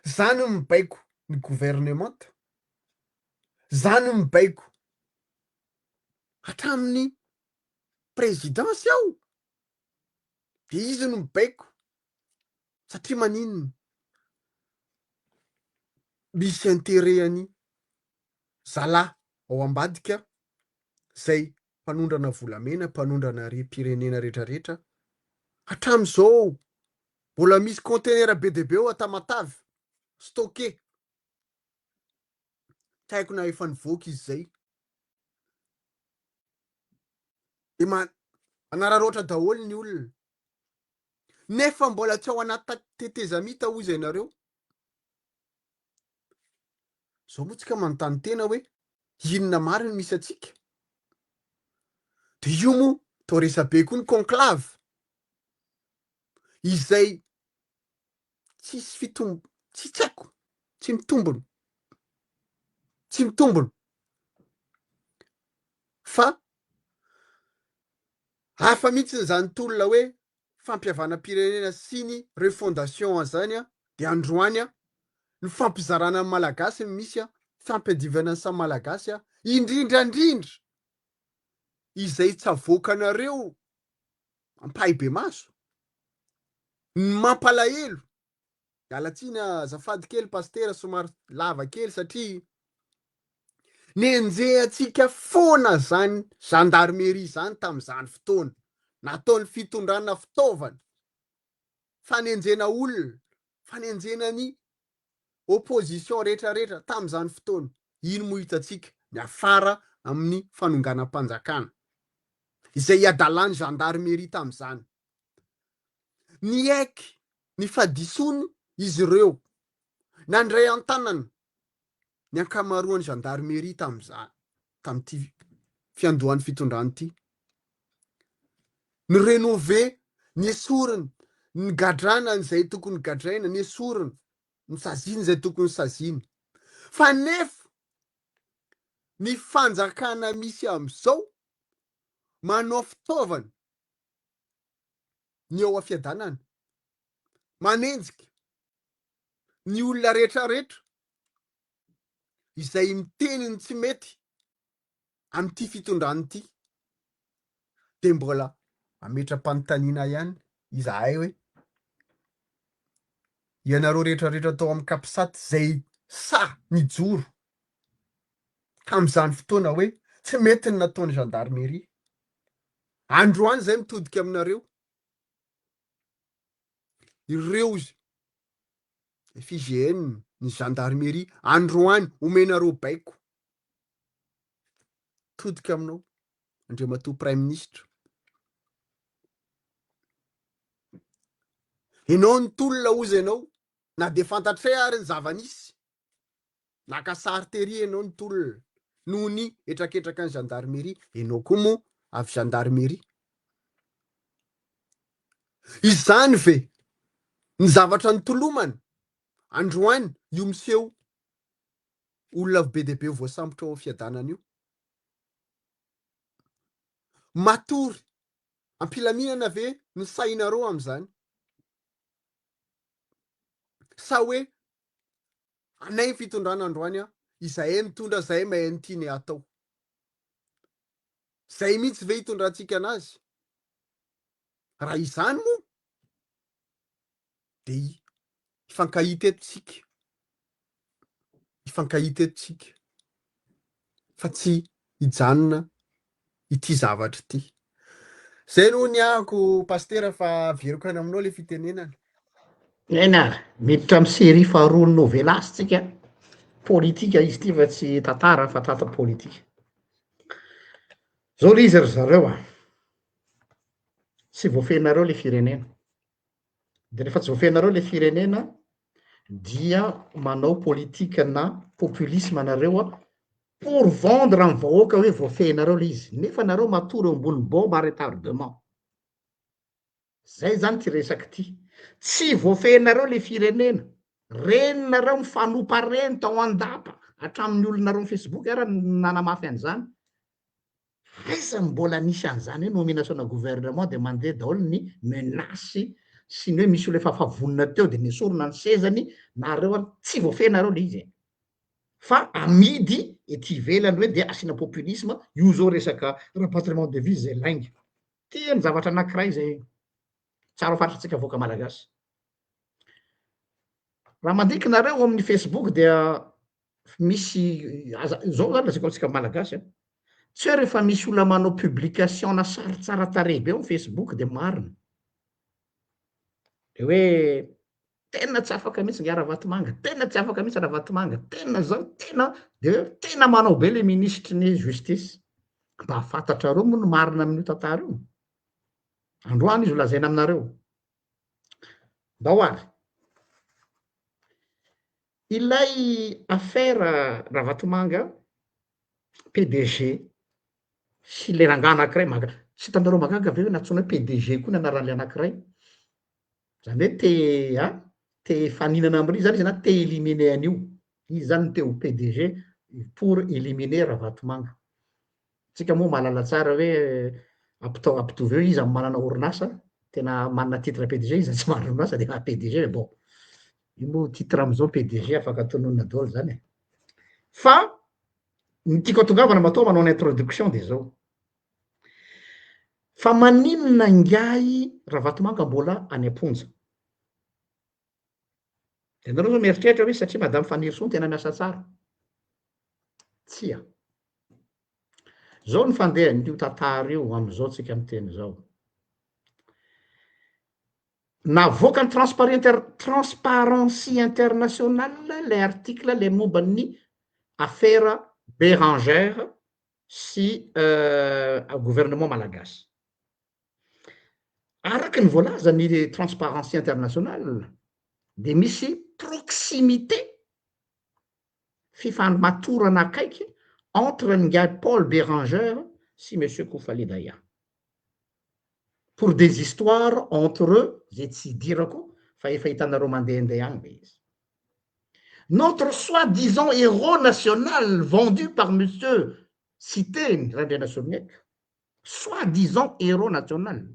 zany mibaiko ny gouvernemanta, zany mibaiko hatramin'ny présidence ao, de izy no mibaiko satria maninona? Misy intérêt-any zalahy ao ambadika zay mpanondrana volamena, mpanondrana pirenena rehetrarehetra. Hatramin'izao mbola misy conteneur be de be ao Tamatavy stocké. Tsy haiko na efa nivoaka izy zay. De manararoatra daholo ny olona, nefa mbola tsy ao anaty tetezamita hozy ianareo. Zao moa tsika manontany tena hoe inona mariny misy atsika? De io moa tao resabe koa ny conclave izay tsisy tsy haiko, tsy mitombona, tsy mitombona, fa hafa mihitsy zany tolona hoe fampihavana pirenena sy ny refondation zany de androany ny fampizarana ny malagasy misy fampiadivana samy malagasy indrindrandrindra izay tsy avoakanareo ampahay be maso, mampalahelo. Alatsiny azafady kely pastera somary lava kely satria nenjehantsika foana zany gendarmerie zany tamin'izany fotoana, nataony fitondrana fitaovana, fanenjena olona, fanenjena ny opposition rehetrarehetra tamin'izany fotoana. Ino moa hitatsika? Ny afara amin'ny fanonganam-panjakana izay iadalany gendarmerie tamin'izany. Ny aiky, ny fadisony izy ireo nandray an-tanana ny ankamaroan'ny gendarmerie tamin'izany, tamin'ity fiandohan'ny fitondrany ity. Ny renové, ny esorina, ny gadrana izay tokony gadraina, ny esorina, ny saziana izay tokony saziana. fa nefa ny fanjakana misy am'izao manao fitaovana ny eo afiadanana manenjika ny olona rehetrarehetra izay miteniny tsy mety am'ty fitondrany ity de mbola ametra-panontaniana ihany izahay hoe ianareo rehetrarehetra tao amin'ny kapisaty zay sa nijoro tam'izany fotoana hoe tsy mety ny nataony gendarmerie androany zay mitodika aminareo ireo FIGN ny gendarmerie androany omenareo baiko todika aminao Andriamatoa prime ministre ianao nitolona ozy ianao na de fantatray ary ny zava-nisy naka sary tery ianao nitolona noho ny etraketraka ny gendarmerie ianao koa moa avy gendarmerie izany ve ny zavatra nitolomana androany io miseho olona be de be voasambotra ao fiadanana io matory ampilaminana ve ny sainareo am'izany sa hoe anay ny fitondrana androany a izahay mitondra zahay mahay ny tiany atao zay mihitsy ve hitondrantsika anazy raha izany moa de ifankahita etitsika fa tsy hijanona ity zavatra ity zay no ny ahako pastera fa veriko any aminao le fitenenana ena miditra amy série faharoa ny novelasy tsika politika izy ty fa tsy tantara fa tata politika zao le izy ry zareo a tsy voafehinareo le firenena de rehefa tsy voafehinareo le firenena dia manao politika na populisme nareo a pour vendre amy vahoaka hoe voafehinareo le izy nefa nareo matory eo ambony bombe retardement zay zany ty resaky ty tsy voafehinareo le firenena reninareo mifanopa reny tao andapa hatramin'ny olonareo amy Facebook ara nanamafy an'izany aiza mbola nisy an'izany hoe nomination na gouvernement de mandeha daholo ny menasy sy ny hoe misy olo efa favonina teo de nisorona ny sezany nareo a tsy voafehinareo le izy fa amidy ety ivelany hoe de asina populisme io zao resaka rapatriement de devise zay laingy ty ny zavatra anankiray zay tsara ho fantatritsika voaka malagasy raha mandikinareo amin'ny Facebook dia misy zao zany lazako antsika malagasy a tsy hoe rehefa misy olona manao publication na sary tsara tarehy be eo Facebook de marina de hoe tena tsy afaka mihitsy ny Aravatomanga tena tsy afaka mihitsy Aravatomanga tena zao tena de hoe tena manao be le ministry ny justice mba fantatrareo moa no marina amin'io tantara io androany izy ho lazaina aminareo mba ho ary ilay affaire Ravatomanga PDG sy le rangahy anankiray tsy hitanareo mahagaga ve hoe natsoina hoe PDG koa ny anaran'le anankiray zany hoe te faninana am'ry zany izy na te éliminer an'io izy zany no te ho PDG pour éliminer Ravatomanga tsika moa mahalala tsara hoe ampitovy eo izy amy manana orinasa tena manana titre PDG izy tsy manana orinasa de PDG bon io moa titre am'izao PDG afaka tononona daholo zany fa ny tiako atongavana matoa manao ny introduction de zao fa maninona ngiahy Ravatomanga mbola any am-ponja de nareo zao mieritreritra hoe satria madame Fanirson tena miasa tsara tsia zao ny fandehan'io tantara io am'izao tsika miteny zao navoaka ny transparency internationale le article le momba ny affaire Bérangère sy gouvernement malagasy araky ny voalaza ny transparency internationale de misy proximité fifamatorana akaiky entre ngiahy Paul Bérangère sy monsieur Koufali Daya pour des histoires entre eux zay tsy idirako fa efa hitanareo mandehandeha agny le izy notre soi-disant héros national vendu par monsieur Cité Radena Somiek, soi-disant héros national,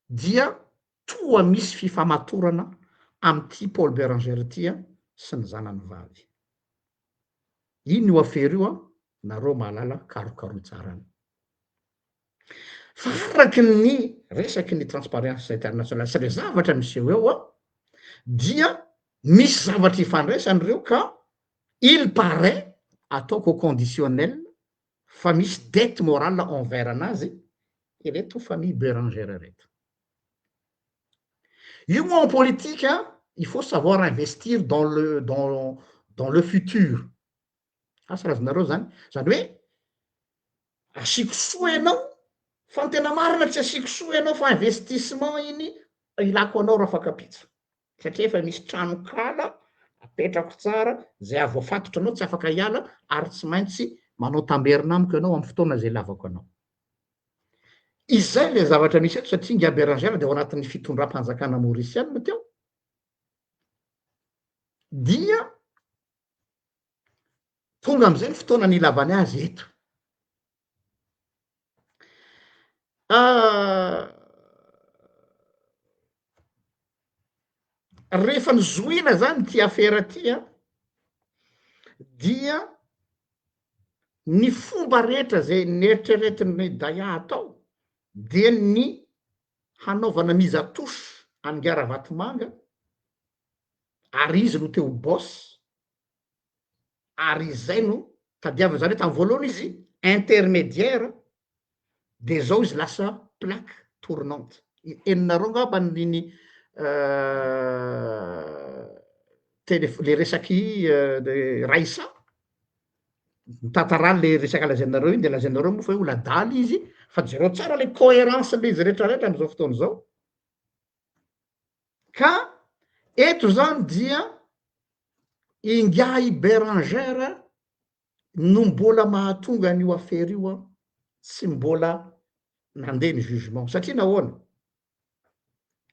dia toa misy fifamatorana amin'ity Paul Béranger ity sy ny zanany vavy. Iny io afery io nareo mahalala karokaroa tsarany. Fa araky ny resaky ny transparence internationale sy le zavatra miseho eo dia misy zavatra ifandraisany reo ka il paraît ataoko conditionnel fa misy dette morale envers anazy ireto famille Béranger reto. Io en politique il faut savoir investir dans le futur. Asarazonareo zany hoe asiko soa ianao fa ny tena marina tsy asiko soa ianao fa investissement iny ilako anao raha fakapitso satria efa misy tranokala apetrako tsara zay avo afatotra anao tsy afaka hiala ary tsy maintsy manao tamberina amiko ianao amin'ny fotoana zay lavako anao. Izay le zavatra misy eto satria Ngia Béranger dia ao anatin'ny fitondram-panjakana maorisiana teo dia tonga am'izay ny fotoana nilavany azy eto. Rehefa nizoina zany ty afera ty dia ny fomba rehetra zay nieritreretiny Daya atao dia ny hanaovana mise-à-touche any Ngia Ravatomanga ary izy no teo boss ary izay no tadiaviny zany hoe tamin'ny voalohany izy intermédiaire de zao izy lasa plaque tournante. Eninareo ngamba niny le resaky Raissa mitantarany le resaky lazainareo iny de lazainareo moa fa hoe oladaly izy fa jereo tsara le cohérence le izy rehetrarehetra am'izao fotoana zao. Ka eto zany dia i Ngia Béranger no mbola mahatonga an'io affaire io tsy mbola nandeha ny jugement satria nahoana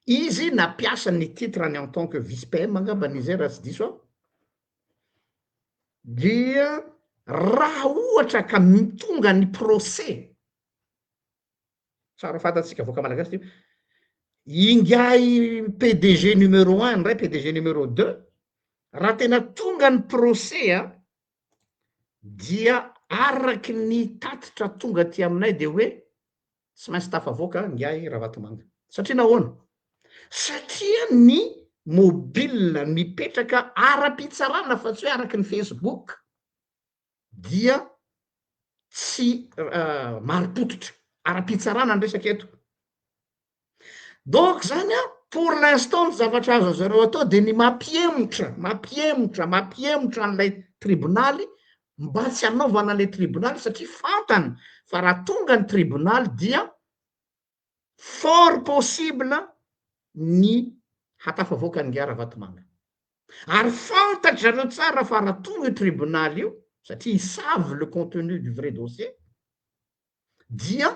izy nampiasa ny titrany en tant que vice-PM angamba n'izy raha tsy diso dia raha ohatra ka mitonga ny procès tsara fantatsika avoaka malagasy i Ngia PDG numéro 1 ndray PDG numéro 2 raha tena tonga ny procès dia araky ny tatitra tonga ty aminay de hoe tsy maintsy tafavoaka Ngia Ravatomanga satria nahoana satria ny mobile mipetraka ara-pitsarana fa tsy hoe araky ny Facebook dia tsy mari-pototra ara-pitsarana ny resaka eto. Donc zany pour l'instant ny zavatra azo zareo atao de ny mampiemotra an'ilay tribonaly mba tsy hanaovana le tribonaly satria fantany fa raha tonga ny tribonaly dia fort possible ny hatafavoaka ny Ngia Ravatomanga ary fantatry zareo tsara fa raha tonga io tribonaly io satria ils savent le contenu du vrai dossier dia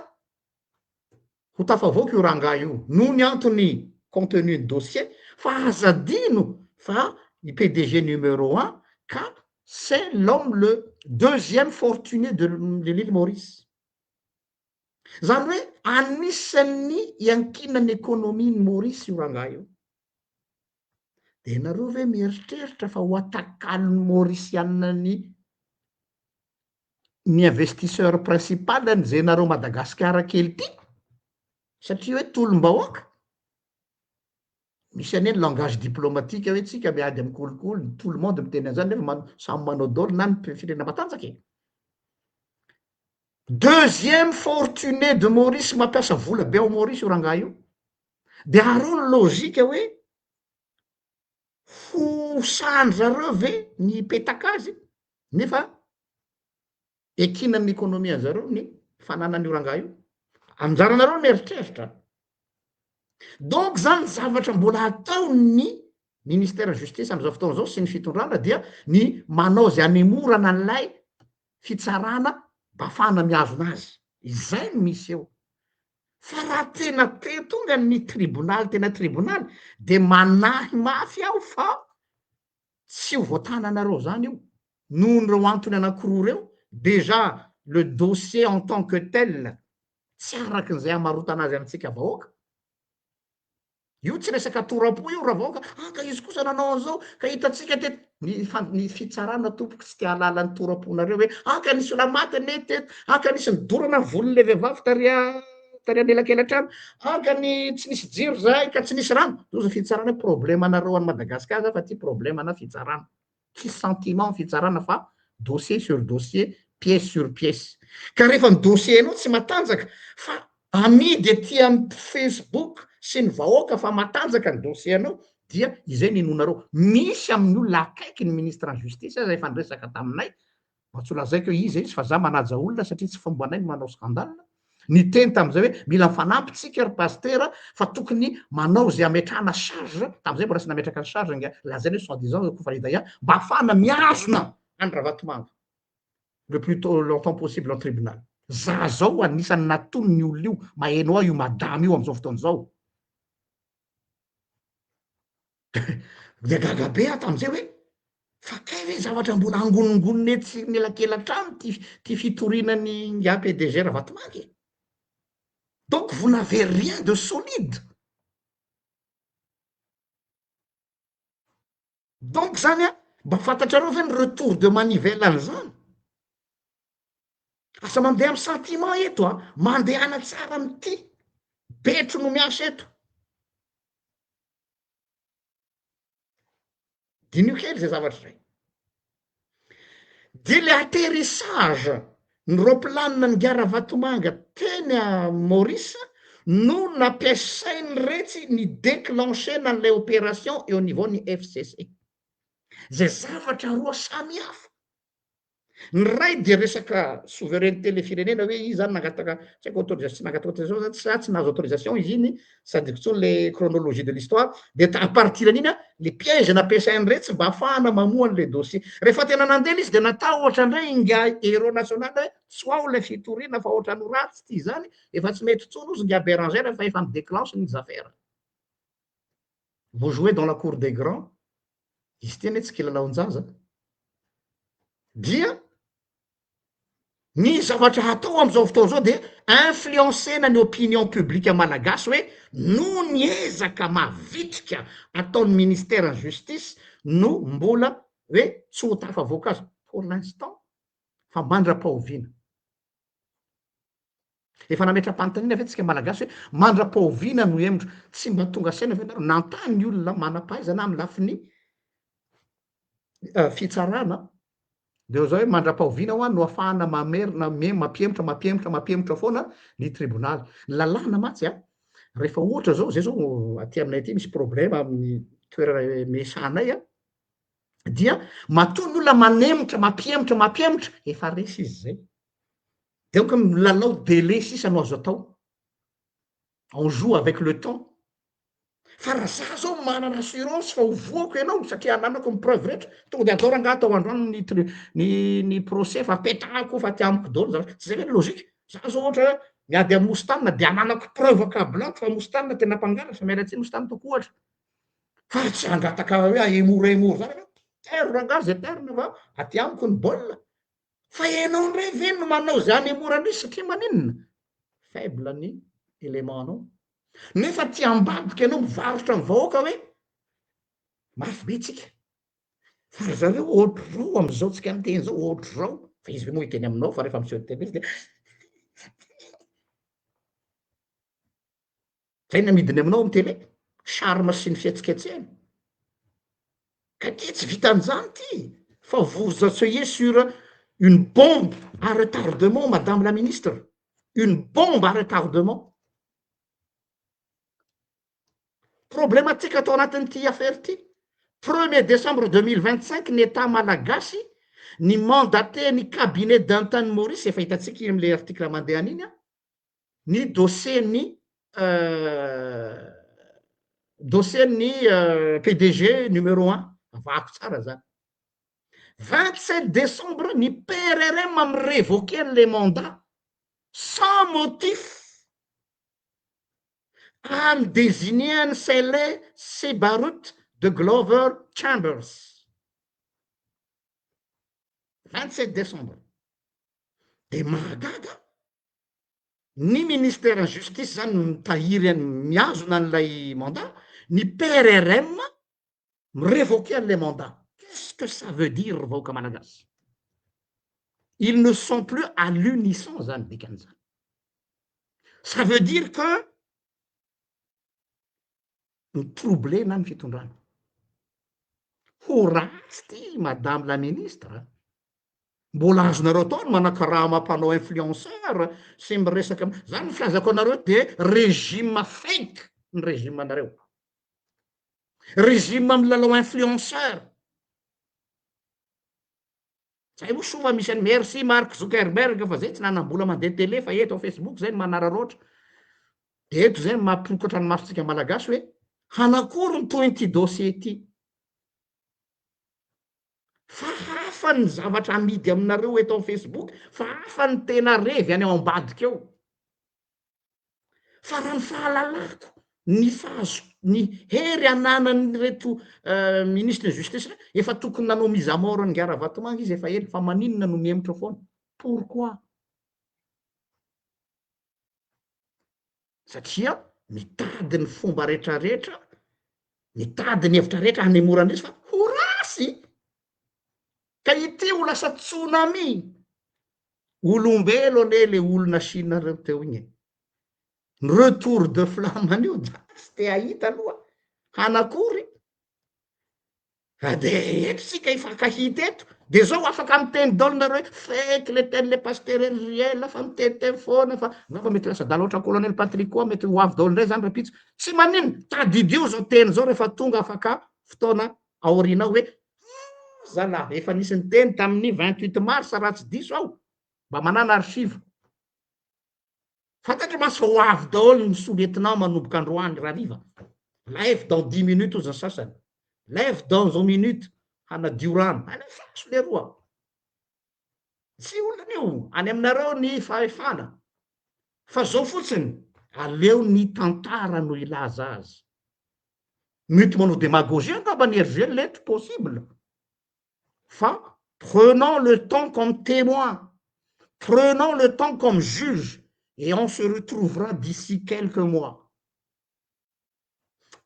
ho tafavoaka io rangahy io noho ny antony contenu ny dossier fa azadino fa i PDG numéro 1 ka c'est l'homme le deuxième fortuné de l'île Maurice. Zany hoe anisan'ny iankinany ekonomin'ny Maurice io rangahy io. De nareo ve mieritreritra fa ho atakaliny Mauriciana ny investisseur principal zay nareo Madagasikara kely ty satria hoe tolom-bahoaka misy anie ny langage diplomatique hoe tsika miady amin'ny kolokolo tout le monde miteny an'izany nefa samy manao dôly na ny firenena matanjaka deuxième fortuné de Maurice mampiasa vola be ao Maurice io rangahy io de areo ny lôzika hoe ho sahany zareo ve ny petaka azy nefa ekinan'ny ekonomia zareo ny fananan'io rangahy io anjaranareo mieritreritra. Donc zany zavatra mbola atao ny ministère justice am'izao fotoana zao sy ny fitondrana dia ny manao zay anemorana an'ilay fitsarana mba afahana miazona azy izay no misy eo fa raha tena tonga ny tribonaly tena tribonaly de manahy mafy aho fa tsy ho voatananareo zany io nohony reo antony anakiroa reo déjà le dossier en tant que tel tsy arakin'izay amarotana azy amitsika vahoaka io tsy resaka torapo io raha vahoaka ka izy kosa nanao an'izao ka hitatsika teto ny fitsarana tompoky tsy tia halala ny toraponareo hoe ka nisy ola maty ane teto ka nisy nidorana volon'le vehivavy taria anelakelatrano ka ny tsy nisy jiro zay ka tsy nisy rano loza fitsarana problème anareo any Madagasikara fa ty problème ana fitsarana tsy sentiment fitsarana fa dossier sur dossier pièce sur pièce ka rehefa ny dossier anao tsy matanjaka fa amidy aty amin'ny Facebook sy ny vahoaka fa matanjaka ny dossier anao dia izay ninonareo misy amin'ny olona akaiky ny ministre en justice zay efa niresaka taminay mba tsy holazaiko hoe izy fa za manaja olona satria tsy fomba anay ny manao skandalina ny teny tamin'izay hoe mila fanampitsika ry pasteur fa tokony manao zay ametrahana charge tamin'izay mbola tsy nametraka ny charge nga lazainy hoe soi-disant kofaridaya mba ahafahana miazona any Ravatomanga le plus tôt longtemps possible en tribunal za zao anisany natony ny olona io maheno ao io madama io am'izao fotoana zao de gaga be aho tamin'izay hoe fa kay hoe zavatra mbola angonongonony etsy nelakelan-trano ty fitorinany nga PDG Ravatomanga donc vous n'avez rien de solide donc zany a mba fantatrareo ve ny retour de manivelle an'izany asa mandeha amy sentiment eto a mandehana tsara amity betro no miasa eto dinio kely zay zavatra zay de le atterrissage ny roplanina ny gara Vatomanga teny a Maurice no nampiasainy retsy ny déclenchena an'ilay opération eo niveau ny FCC zay zavatra roa samy hafa ny ray de resaka souveraineté le firenena hoe izy zany nangataka tsy haiko autorisation tsy nangataka autorisation tsy nahazo autorisation izy iny sady kotsony le chronologie de l'histoire de à partir an'iny le piège nampiasainy retsy mba ahafahana mamoa an'le dossier rehefa tena nandehana izy de natao ohatra indray nga héros national hoe tsy ao le fitoriana fa ohatra no ratsy ty zany efa tsy mety tsony ozy nga Bérangère fa efa midéclenche ny affaires vous jouez dans la cour des grands izy teny hoe tsy kilalaon-jaza dia ny zavatra hatao am'izao fotoana zao de influencena ny opinion publique malagasy hoe no niezaka mavitrika ataon'ny ministère en justice no mbola hoe tsy ho tafa voankazo pour l'instant fa mandra-pahoviana efa nametra-pantanina avetsika malagasy hoe mandra-pahoviana no emotro tsy mba tonga saina ve nareo nantany ny olona manam-pahaizana amy lafiny fitsarana de zao hoe mandra-pahoviana ho a no ahafahana mamerina mampiembotra foana ny tribonaly ny lalàna matsy a rehefa ohatra zao zay zao aty aminay aty misy problème amin'ny toerana mesanay a dia matoa ny olona manemotra mampiembotra efa resy izy zay donc lalao délai sisa no azo atao on joue avec le temps fa raha za zao manana assurance fa hovoako ianao satria ananako ny preuve rehetra tonga de atao ranga atao androany ny procès fa apetahako fa ty amiko daholo zavatra tsy zay ve ny logika za zao ohatra miady amy mostanina de ananako preuve ka blanco fa mostanina tena mpangalatsy mialatsiny mostany toko ohatra fa tsy andrataka hoe ahemorahemory zany tero ranga zay terina fa aty amiko ny baolina fa ianao ndray ve no manao zany anemorany izy satria maninona faible ny élément anao nefa ty ambadiky ianao mivarotra ny vahoaka hoe mafy be tsika fa zareo ohatr'izao am'izao tsika miteny zao ohatr'izao fa izy ve moa hiteny aminao fa rehefa miseho teny izy de zay namidiny aminao amy tele charme sy ny fihetsiketsehany ka ty tsy vitan'izany ty fa vous asseyez sur une bombe à retardement madame la ministre une bombe à retardement problématika atao anatin'ity affaire ty 1er décembre 2025 ny état malagasy ny mandaté ny cabinet d'Antan Maurice efa hitatsika am'le article mandeha an'iny a ny dossier ny PDG numéro 1 avako tsara zany 27 décembre ny PRRM amy révoquer les mandats sans motif am désigner ny Sele Sebarut de Glover Chambers 27 décembre. De mahagaga ny ministère justice zany mitahiry miazona n'ilay mandat, ny PRRM révoquer an'le mandat. Qu'est-ce que ça veut dire vahoaka malagasy? Ils ne sont plus à l'unisson zany dikan'izany. Ça veut dire que troublena ny fitondrana. Ho ratsy ty madame la ministre. Mbola azonareo atao ny manakaraha mampanao influenceur sy miresaka zany ny filazako anareo de régime fake ny régime anareo. Régime milalao influenceur. Zay mo soa misy any merci Mark Zuckerberg fa zay tsy nanam-bola mandeha télé fa eto Facebook zay ny manararoatra. Eto zay mampirokatra ny masontsika malagasy hoe hanakory ny toy ty dossier ty. Fa hafa ny zavatra amidy aminareo eto amin'ny Facebook, fa hafa ny tena revy any ao ambadika eo. Fa raha ny fahalalako, ny hery ananany reto ministre justice efa tokony nanao mise à mort ny Ngara Vatomanga izy efa ela, fa maninona no miemotra foana? Pourquoi? Satria mitady ny fomba rehetrarehetra, mitady ny hevitra rehetra hanemorandresy fa ho rasy. Ka ity ho lasa tsunami. Olombelo le olona Chine reo teo igny. Retour de flamme an'io tsy te ahita aloha. Hanakory? De eto sika ifankahita eto. De zao afaka miteny daolo nareo fake le teny le pasteur Riel fa miteny foana fa fa mety lasa dala oatra colonel Patrick koa mety ho avy daolo ndray zany rapitso. Tsy maninona tadidio zao teny zao rehefa tonga afaka fotoana aorina hoe zalahy efa nisy ny teny tamin'ny 28 mars raha tsy diso aho mba manana archive. Fantatry masy fa ho avy daolo ny sous-lieutenant manomboka Androany rariva. Lève dans 10 minutes aux sasany. Lève dans 1 minute hanadio rano. Alefaso leroa. Tsy olona io, any aminareo ny fahefana. Fa zao fotsiny, aleo ny tantara no ilaza azy. Mety manao démagogie angamba ny RG l'être possible. Fa prenons le temps comme témoin. Prenons le temps comme juge. Et on se retrouvera d'ici quelques mois.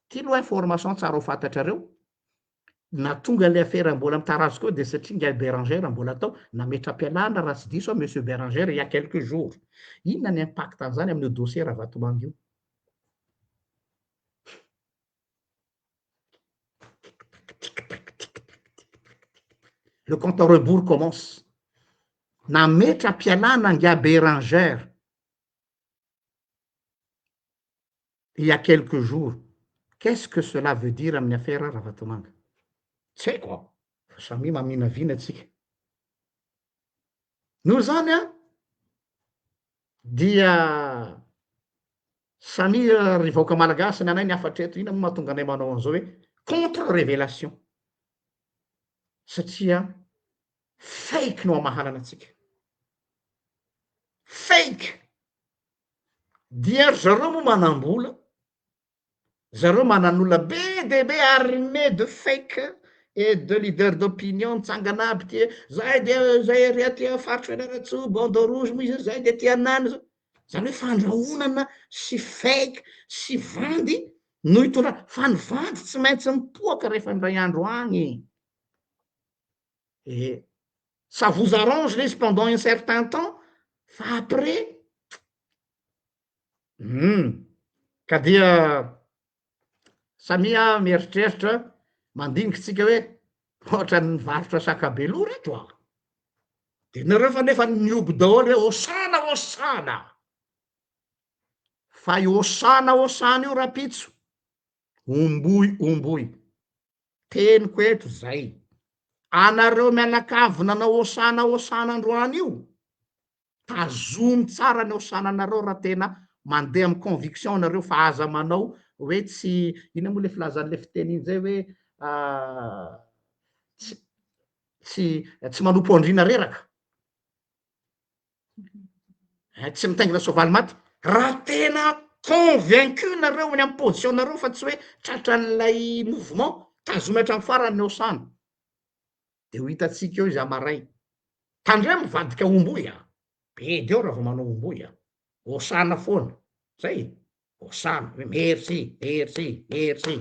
Tilo information tsara ho fantatrareo. Na tonga le affaire mbola mitarazo koa de satria Ngia Bérangère mbola atao nametra-pialana raha tsy diso monsieur Bérangère il y a quelques jours. Inona ny impact an'izany amin'ny dossier Ravatomangy io? Le compte à rebours commence. Nametra-pialana Ngia Bérangère il y a quelques jours. Qu'est-ce que cela veut dire amin'ny affaire Ravatomangy? Tsy haiko, samy maminavina atsika. No zany dia samy ry vahoaka malagasy ny anay ny afatra eto, ina moa mahatonga anay manao an'izao hoe contre révélation. Satria fake no amahanana atsika. Fake. Dia zareo moa manam-bola, zareo manan'olona be de be armé de fake et de leader d'opinion mitsangana aby ty zay de zay ry aty faritra Fianaratsoa bande rouge moa izy zay de ty anany zao. Zany hoe fandrahonana sy fake sy vandy no hitondra fa ny vandy tsy maintsy mipoaka rehefa indray andro agny. Et ça vous arrange les pendant un certain temps fa après ka dia samia mieritreritra mandiniky tsika hoe ohatra ny varotra sakabelo reto a. De nareo fa nefa niobo daholo hoe osana osana. Fa io osana osana io rapitso. Omboy omboy. Teniko eto zay. Anareo mianakavy nanao osana osana androany io. Tazomy tsara ny osana anareo raha tena mandeha amin'ny conviction nareo fa aza manao hoe tsy ina moa le filazan'le fiteniny zay hoe tsy manompo andrina reraka. Tsy mitaingina soavaly maty. Raha tena convaincu nareo any amin'ny position nareo fa tsy hoe tratra an'ilay mouvement tazomy hatramin'ny farany ny osana de ho hitatsika eo izy amaray tandrea mivadika omboy a be de eo raha vao manao omboy a osana foana zay osana hoe merci merci merci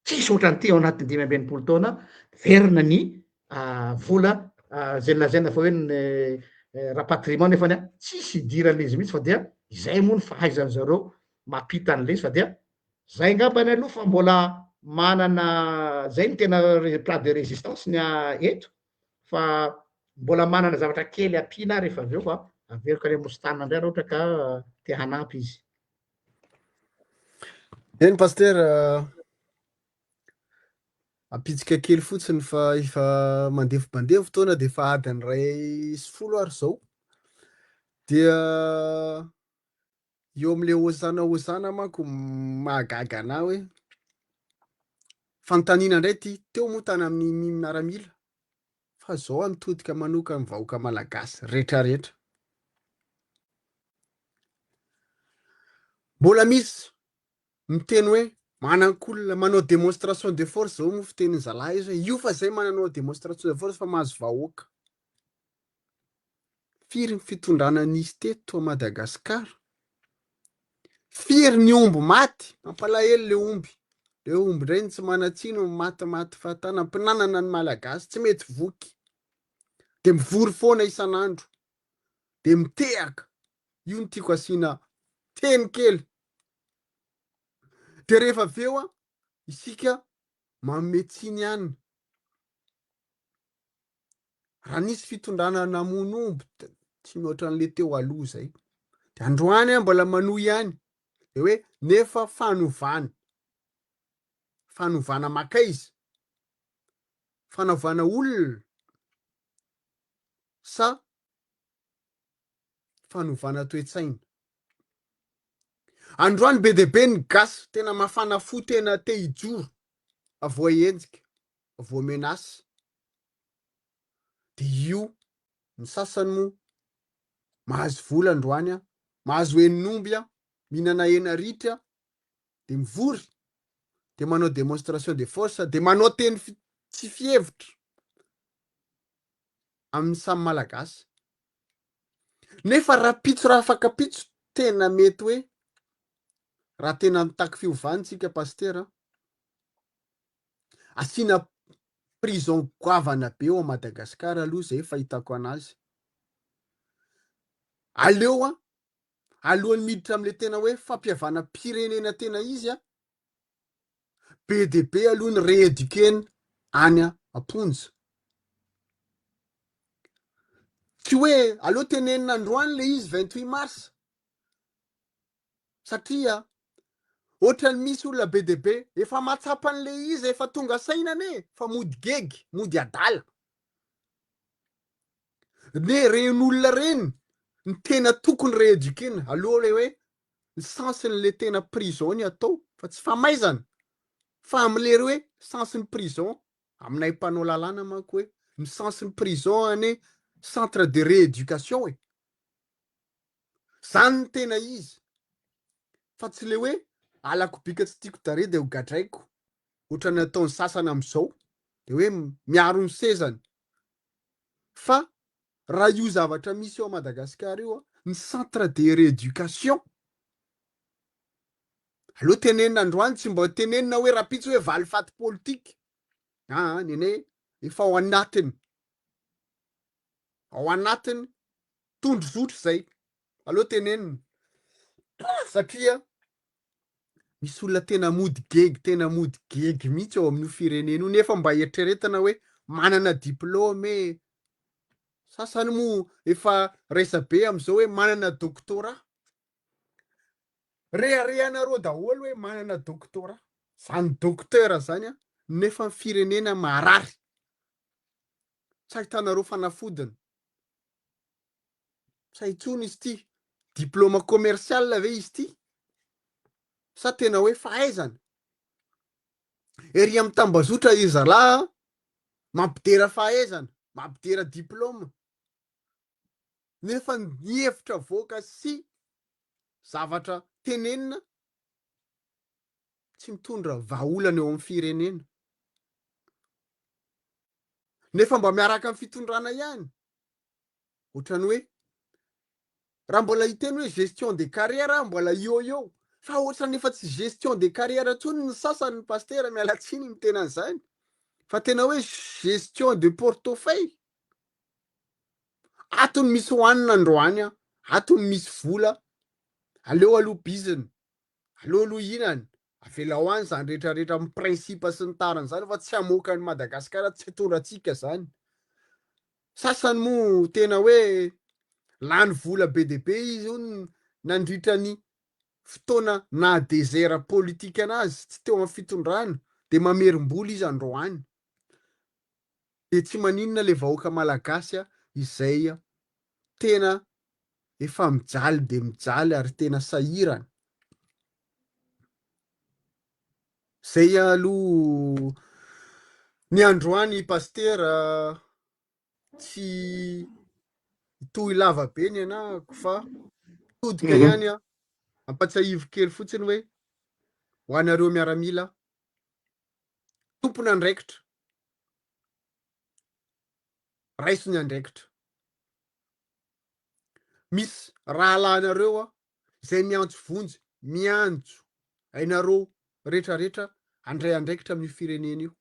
tsisy ohatran'ity ao anatin'ny dimy amby enimpolo taona verina ny vola zay lazaina fa hoe rapatriement nefany a tsisy idiran'izy mihitsy fa dia izay moa ny fahaizany zareo mampita an'le izy fa dia zay ngambany aloha fa mbola manana zay ny tena plat de résistance ny eto fa mbola manana zavatra kely ampina rehefa avy eo fa averiko any amositana indray raha ohatra ka te hanampy izy eny paster apitsika kely fotsiny fa efa mandevo fotoana de efa adiny ray sy folo ary zao dia eo am'le ozana manko mahagaga ana hoe fanontaniana indray ty teo moa tany amin'ny miaramila fa zao mitodika manoka ny vahoaka malagasy rehetrarehetra mbola misy miteny hoe manankolona manao démonstration de force zao moa fitenin'ny zalahy izy hoe io fa zay mananao démonstration de force fa mahazo vahoaka firy ny fitondrana nisy teto a Madagasikara firy ny omby maty mampalahelo le omby ndray tsy manatsino maty fa tana mpinanana ny malagasy tsy mety voky de mivory foana isan'andro de mitehaka io ny tiako asiana teny kely de rehefa aveo a isika mametsiny ihany raha nisy fitondrana namono omby tsy mihoatra an'le teo aloha zay de androany a mbola manohy ihany de hoe nefa fanovana maka izy fanaovana olona sa fanovana toe-tsaina androany be de be ny gasy tena mafana fo tena te hijoro avo enjika avo menasy de io ny sasany moa mahazo vola androany a mahazo henin'omby a mihinana hena ritra de mivory de manao démonstration de force de manao teny tsy fihevitra amin'ny samy malagasy nefa rapitso raha afaka pitso tena mety hoe raha tena mitaky fiovantsika pastera asiana prison goavana be eo a Madagasikara aloha zay fahitako anazy aleo a alohan'ny miditra am'le tena hoe fampihavana pirenena tena izy a be de be aloha ny réédukena any amponja tsy hoe aloha tenenina androany le izy 28 mars satria ohatrany misy olona be de be efa matsapa an'le izy efa tonga sainane fa mody gegy mody adala ne ren'olona reny ny tena tokony réédukena aloha le hoe ny sansiny tena prison ny atao fa tsy famaizana fa am'le hoe sansiny prison aminay mpanao lalàna manko hoe ny sansiny prison ane centre de rééducation e zany ny tena izy fa tsy le hoe alako bika tsy tiako tare de ho gadraiko ohatra ny ataon'ny sasany am'izao de hoe miaro ny sezany fa raha io zavatra misy eo a Madagasikara io a ny centre de rééducation aloha tenenina androany tsy mba tenenina hoe rapitso hoe valifaty politika nene efa ao anatiny tondro zotro zay aloha tenenina satria misy olona tena mody gegy mihitsy ao amin'io firenena io nefa mba eritreretana hoe manana diplôme sasany moa efa resa be am'izao hoe manana doctorat reharehanareo daholo hoe manana doctorat zany docteur zany a nefa ny firenena marary tsy ahitanareo fanafodiny sa intsony izy ty diplôma commercial ve izy ty sa tena hoe fahaizana ery amy tambazotra izy zalahy mampidera fahaizana mampidera diplôma nefa ny hevitra voaka sy zavatra tenenina tsy mitondra vahaolana eo amin'ny firenena. Nefa mba miaraka amin'ny fitondrana ihany, ohatrany hoe raha mbola hiteny hoe gestion de carrière mbola eo fa ohatrany efa tsy gestion de carrière ntsony ny sasany pastera mialatsiny mitena an'izany, fa tena hoe gestion de portefeuille. Atony misy hoanina androany a, atony misy vola, aleo aloha biziny, aleo aloha inany, avela ho any zany rehetrarehetra amin'ny principe sy ny tariny zany fa tsy hamoaka ny Madagasikara, tsy tondratsika zany. Sasany moa tena hoe lany vola be de be izy io nandritra ny fotoana na désert politika anazy tsy teo amin'ny fitondrana de mamerim-bola izy androany. De tsy maninona le vahoaka malagasy izay tena efa mijaly de mijaly ary tena sahirana. Zay aloha ny androany pastera tsy toy lava be ny anahako fa todika ihany ampatsiahivo kely fotsiny hoe ho anareo miaramila tompony andraikitra, raisiny andraikitra. Misy rahalanareo zay miantso vonjy, miantso ainareo rehetrarehetra andray andraikitra amin'ny firenena io.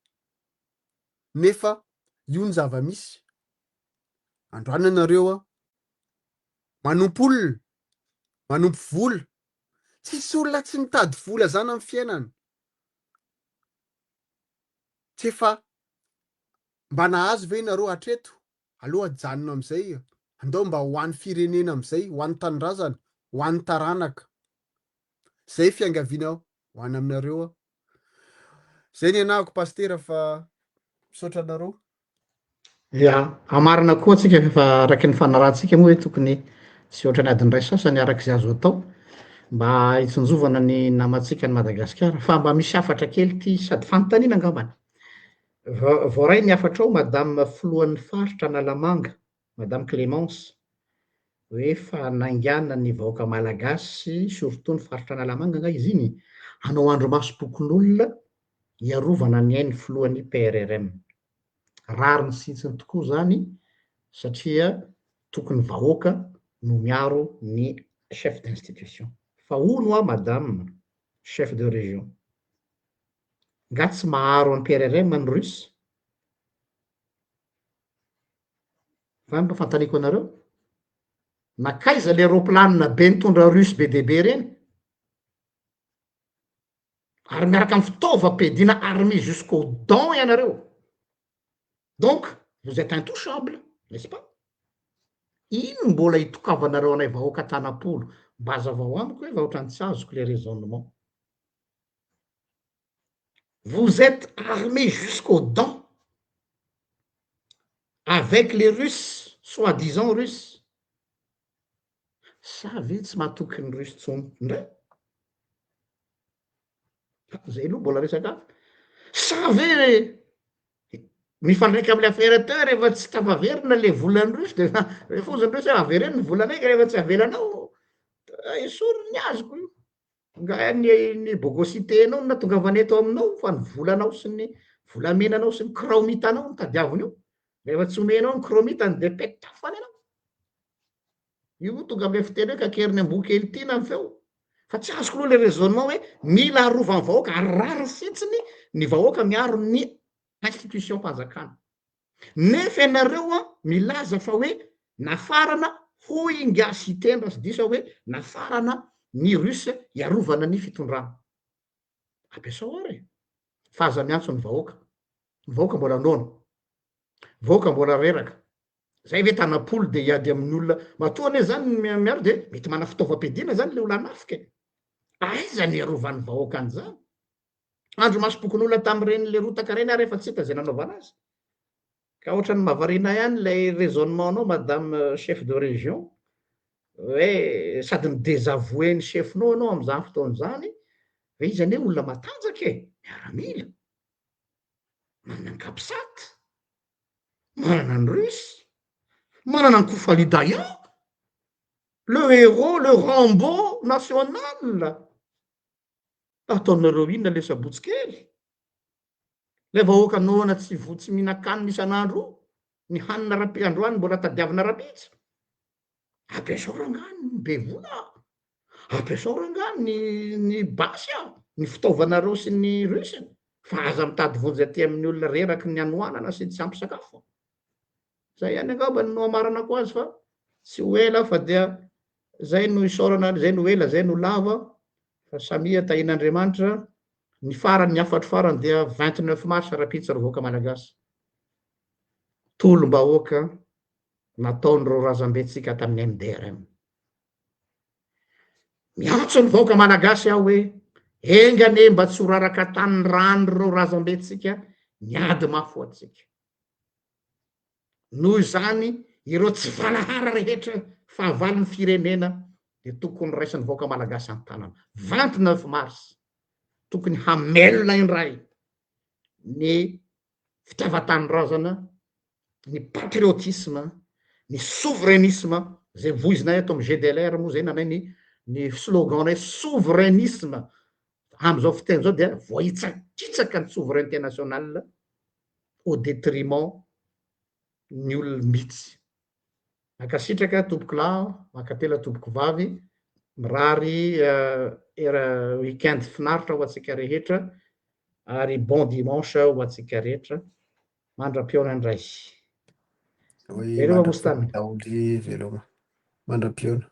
Nefa io ny zava-misy. Androany anareo manompo olona, manompo vola. Tsisy olona tsy mitady vola zany amin'ny fiainany. Tsy efa mba nahazo ve nareo hatreto? Aleo ajanona am'izay, andao mba ho an'ny firenena am'izay, ho an'ny tanindrazana, ho an'ny taranaka. Zay fiangaviana ho any aminareo. Zay ny anahako pastera fa misaotra anareo. Ya, amarina koa tsika efa araky ny fanarahantsika moa hoe tokony tsy ohatry ny adiny ray sasany arak'izay azo atao mba hitsinjovana ny namantsika ny Madagasikara, fa mba misy hafatra kely ty sady fanontaniana angambany. Voaray ny hafatra ao madame filohan'ny faritra Analamanga, madame Clémence, hoe fa naingana ny vahoaka malagasy surtout ny faritra Analamanga nga izy iny hanao andro masom-pokon'olona iarovana ny ainy filohan'ny PRRM. Rary ny sitsiny tokoa zany satria tokony vahoaka no miaro ny chef d'institution. Fa ono madame chef de région. Nga tsy maharo ny PRRM ny Russe. Fa mba fantaniko anareo, nakaiza le aeroplanina be nitondra Russe be de be reny, ary miaraka amin'ny fitaovam-piadiana armée jusqu'aux dents ianareo. Donc, vous êtes intouchable, n'est-ce pas? Ino mbola hitokavanareo anay vahoaka tanam-polo? Mba hazavao amiko hoe ohatrany tsy azoko le raisonnement. Vous êtes armés jusqu'aux dents avec les Russes, soi-disant Russes. Sa ve tsy mahatoky ny Russes tsony ndray? Zay aloha mbola resaka. Sa ve mifandraika amin'ny affaire teo rehefa tsy tafaverina le volan'ny Russes de refoziny Russes avereny ny volanay ka rehefa tsy avelanao esoriny ny azoko io. Nga ny bogosité-nao na tongavany eto aminao fa ny volanao sy ny volamenanao sy ny kromitanao no tadiaviny io. Rehefa tsy omenao ny kromitany de petafany anao. Io tonga ame fiteny hoe kakeriny amboa kely tina ny feo. Fa tsy azoko aloha le raisonnement hoe mila arovany vahoaka ary rary sitsiny ny vahoaka miaro ny institution mpanjakana. Nefa ianareo milaza fa hoe nafarana hoy ngasy hitendra sy disa hoe nafarana ny Russe iarovana ny fitondrana. Ampiasao ary fa aza miantso ny vahoaka. Ny vahoaka mbola noana. Vahoaka mbola reraka. Zay ve tanam-polo de hiady amin'ny olona matoa ane zany miaro de mety mana fitaovam-piadiana zany le olona anafika. Aiza ny iarovany vahoaka an'izany? Andro masom-pokon'olona tamin'ireny le rotaka reny ary efa tsy hita zay nanaovana azy. Ka ohatrany mahavariana ihany lay raisonnement-nao madame chef de région hoe sady ny désavoué-ny chefinao anao am'izany fotoan'izany hoe izy anie olona matanjaka miaramila, manana ny kapisaty, manana ny Russe, manana ny Koufali Dayan, le héros, le Rambo national ataonareo inona le sabotsy kely le vahoaka noana tsy votsy mihina-kanina isan'andro ny hanina rape-androany mbola tadiavina rapitsa ampiasao rangany ny bevola ampiasao rangany ny basy a ny fitaovanareo sy ny rusiny fa aza mitady vonjy aty amin'ny olona reraky ny anoanana sy tsy ampy sakafo zay ihany angamba no amarana ko azy fa tsy ho ela fa dia zay no isaorana zay no ela zay no lava fa samia tahin'Andriamanitra ny farany ny afatro farany dia 29 mars rapitsa rovoaka malagasy tolom-bahoaka nataon'ireo razam-bentsika tamin'ny MDRM miantso ny vahoaka malagasy aho hoe engane mba tsy ho raraka tany rano reo razam-bentsika miady mafo atsika noho izany ireo tsy valahara rehetra fahavalon'ny firenena de tokony raisin'ny vahoaka malagasy any tanana 29 mars tokony hamelona indray ny fitiavan-tanorazana ny patriotisme ny souverainisme zay voizinay eto amin'ny GDLR moa zay nanay ny slogan nay souverainisme am'izao fiteny zao dia voaitsakitsaka ny souveraineté nationale au détriment ny olombitsy makasitraka tompoko lahy makapela tompoko vavy mirary era weekend finaritra ho atsika rehetra ary bon dimanche ho atsika rehetra mandra-piona indray Oi, mandra-piona Daoly veloma mandra-piona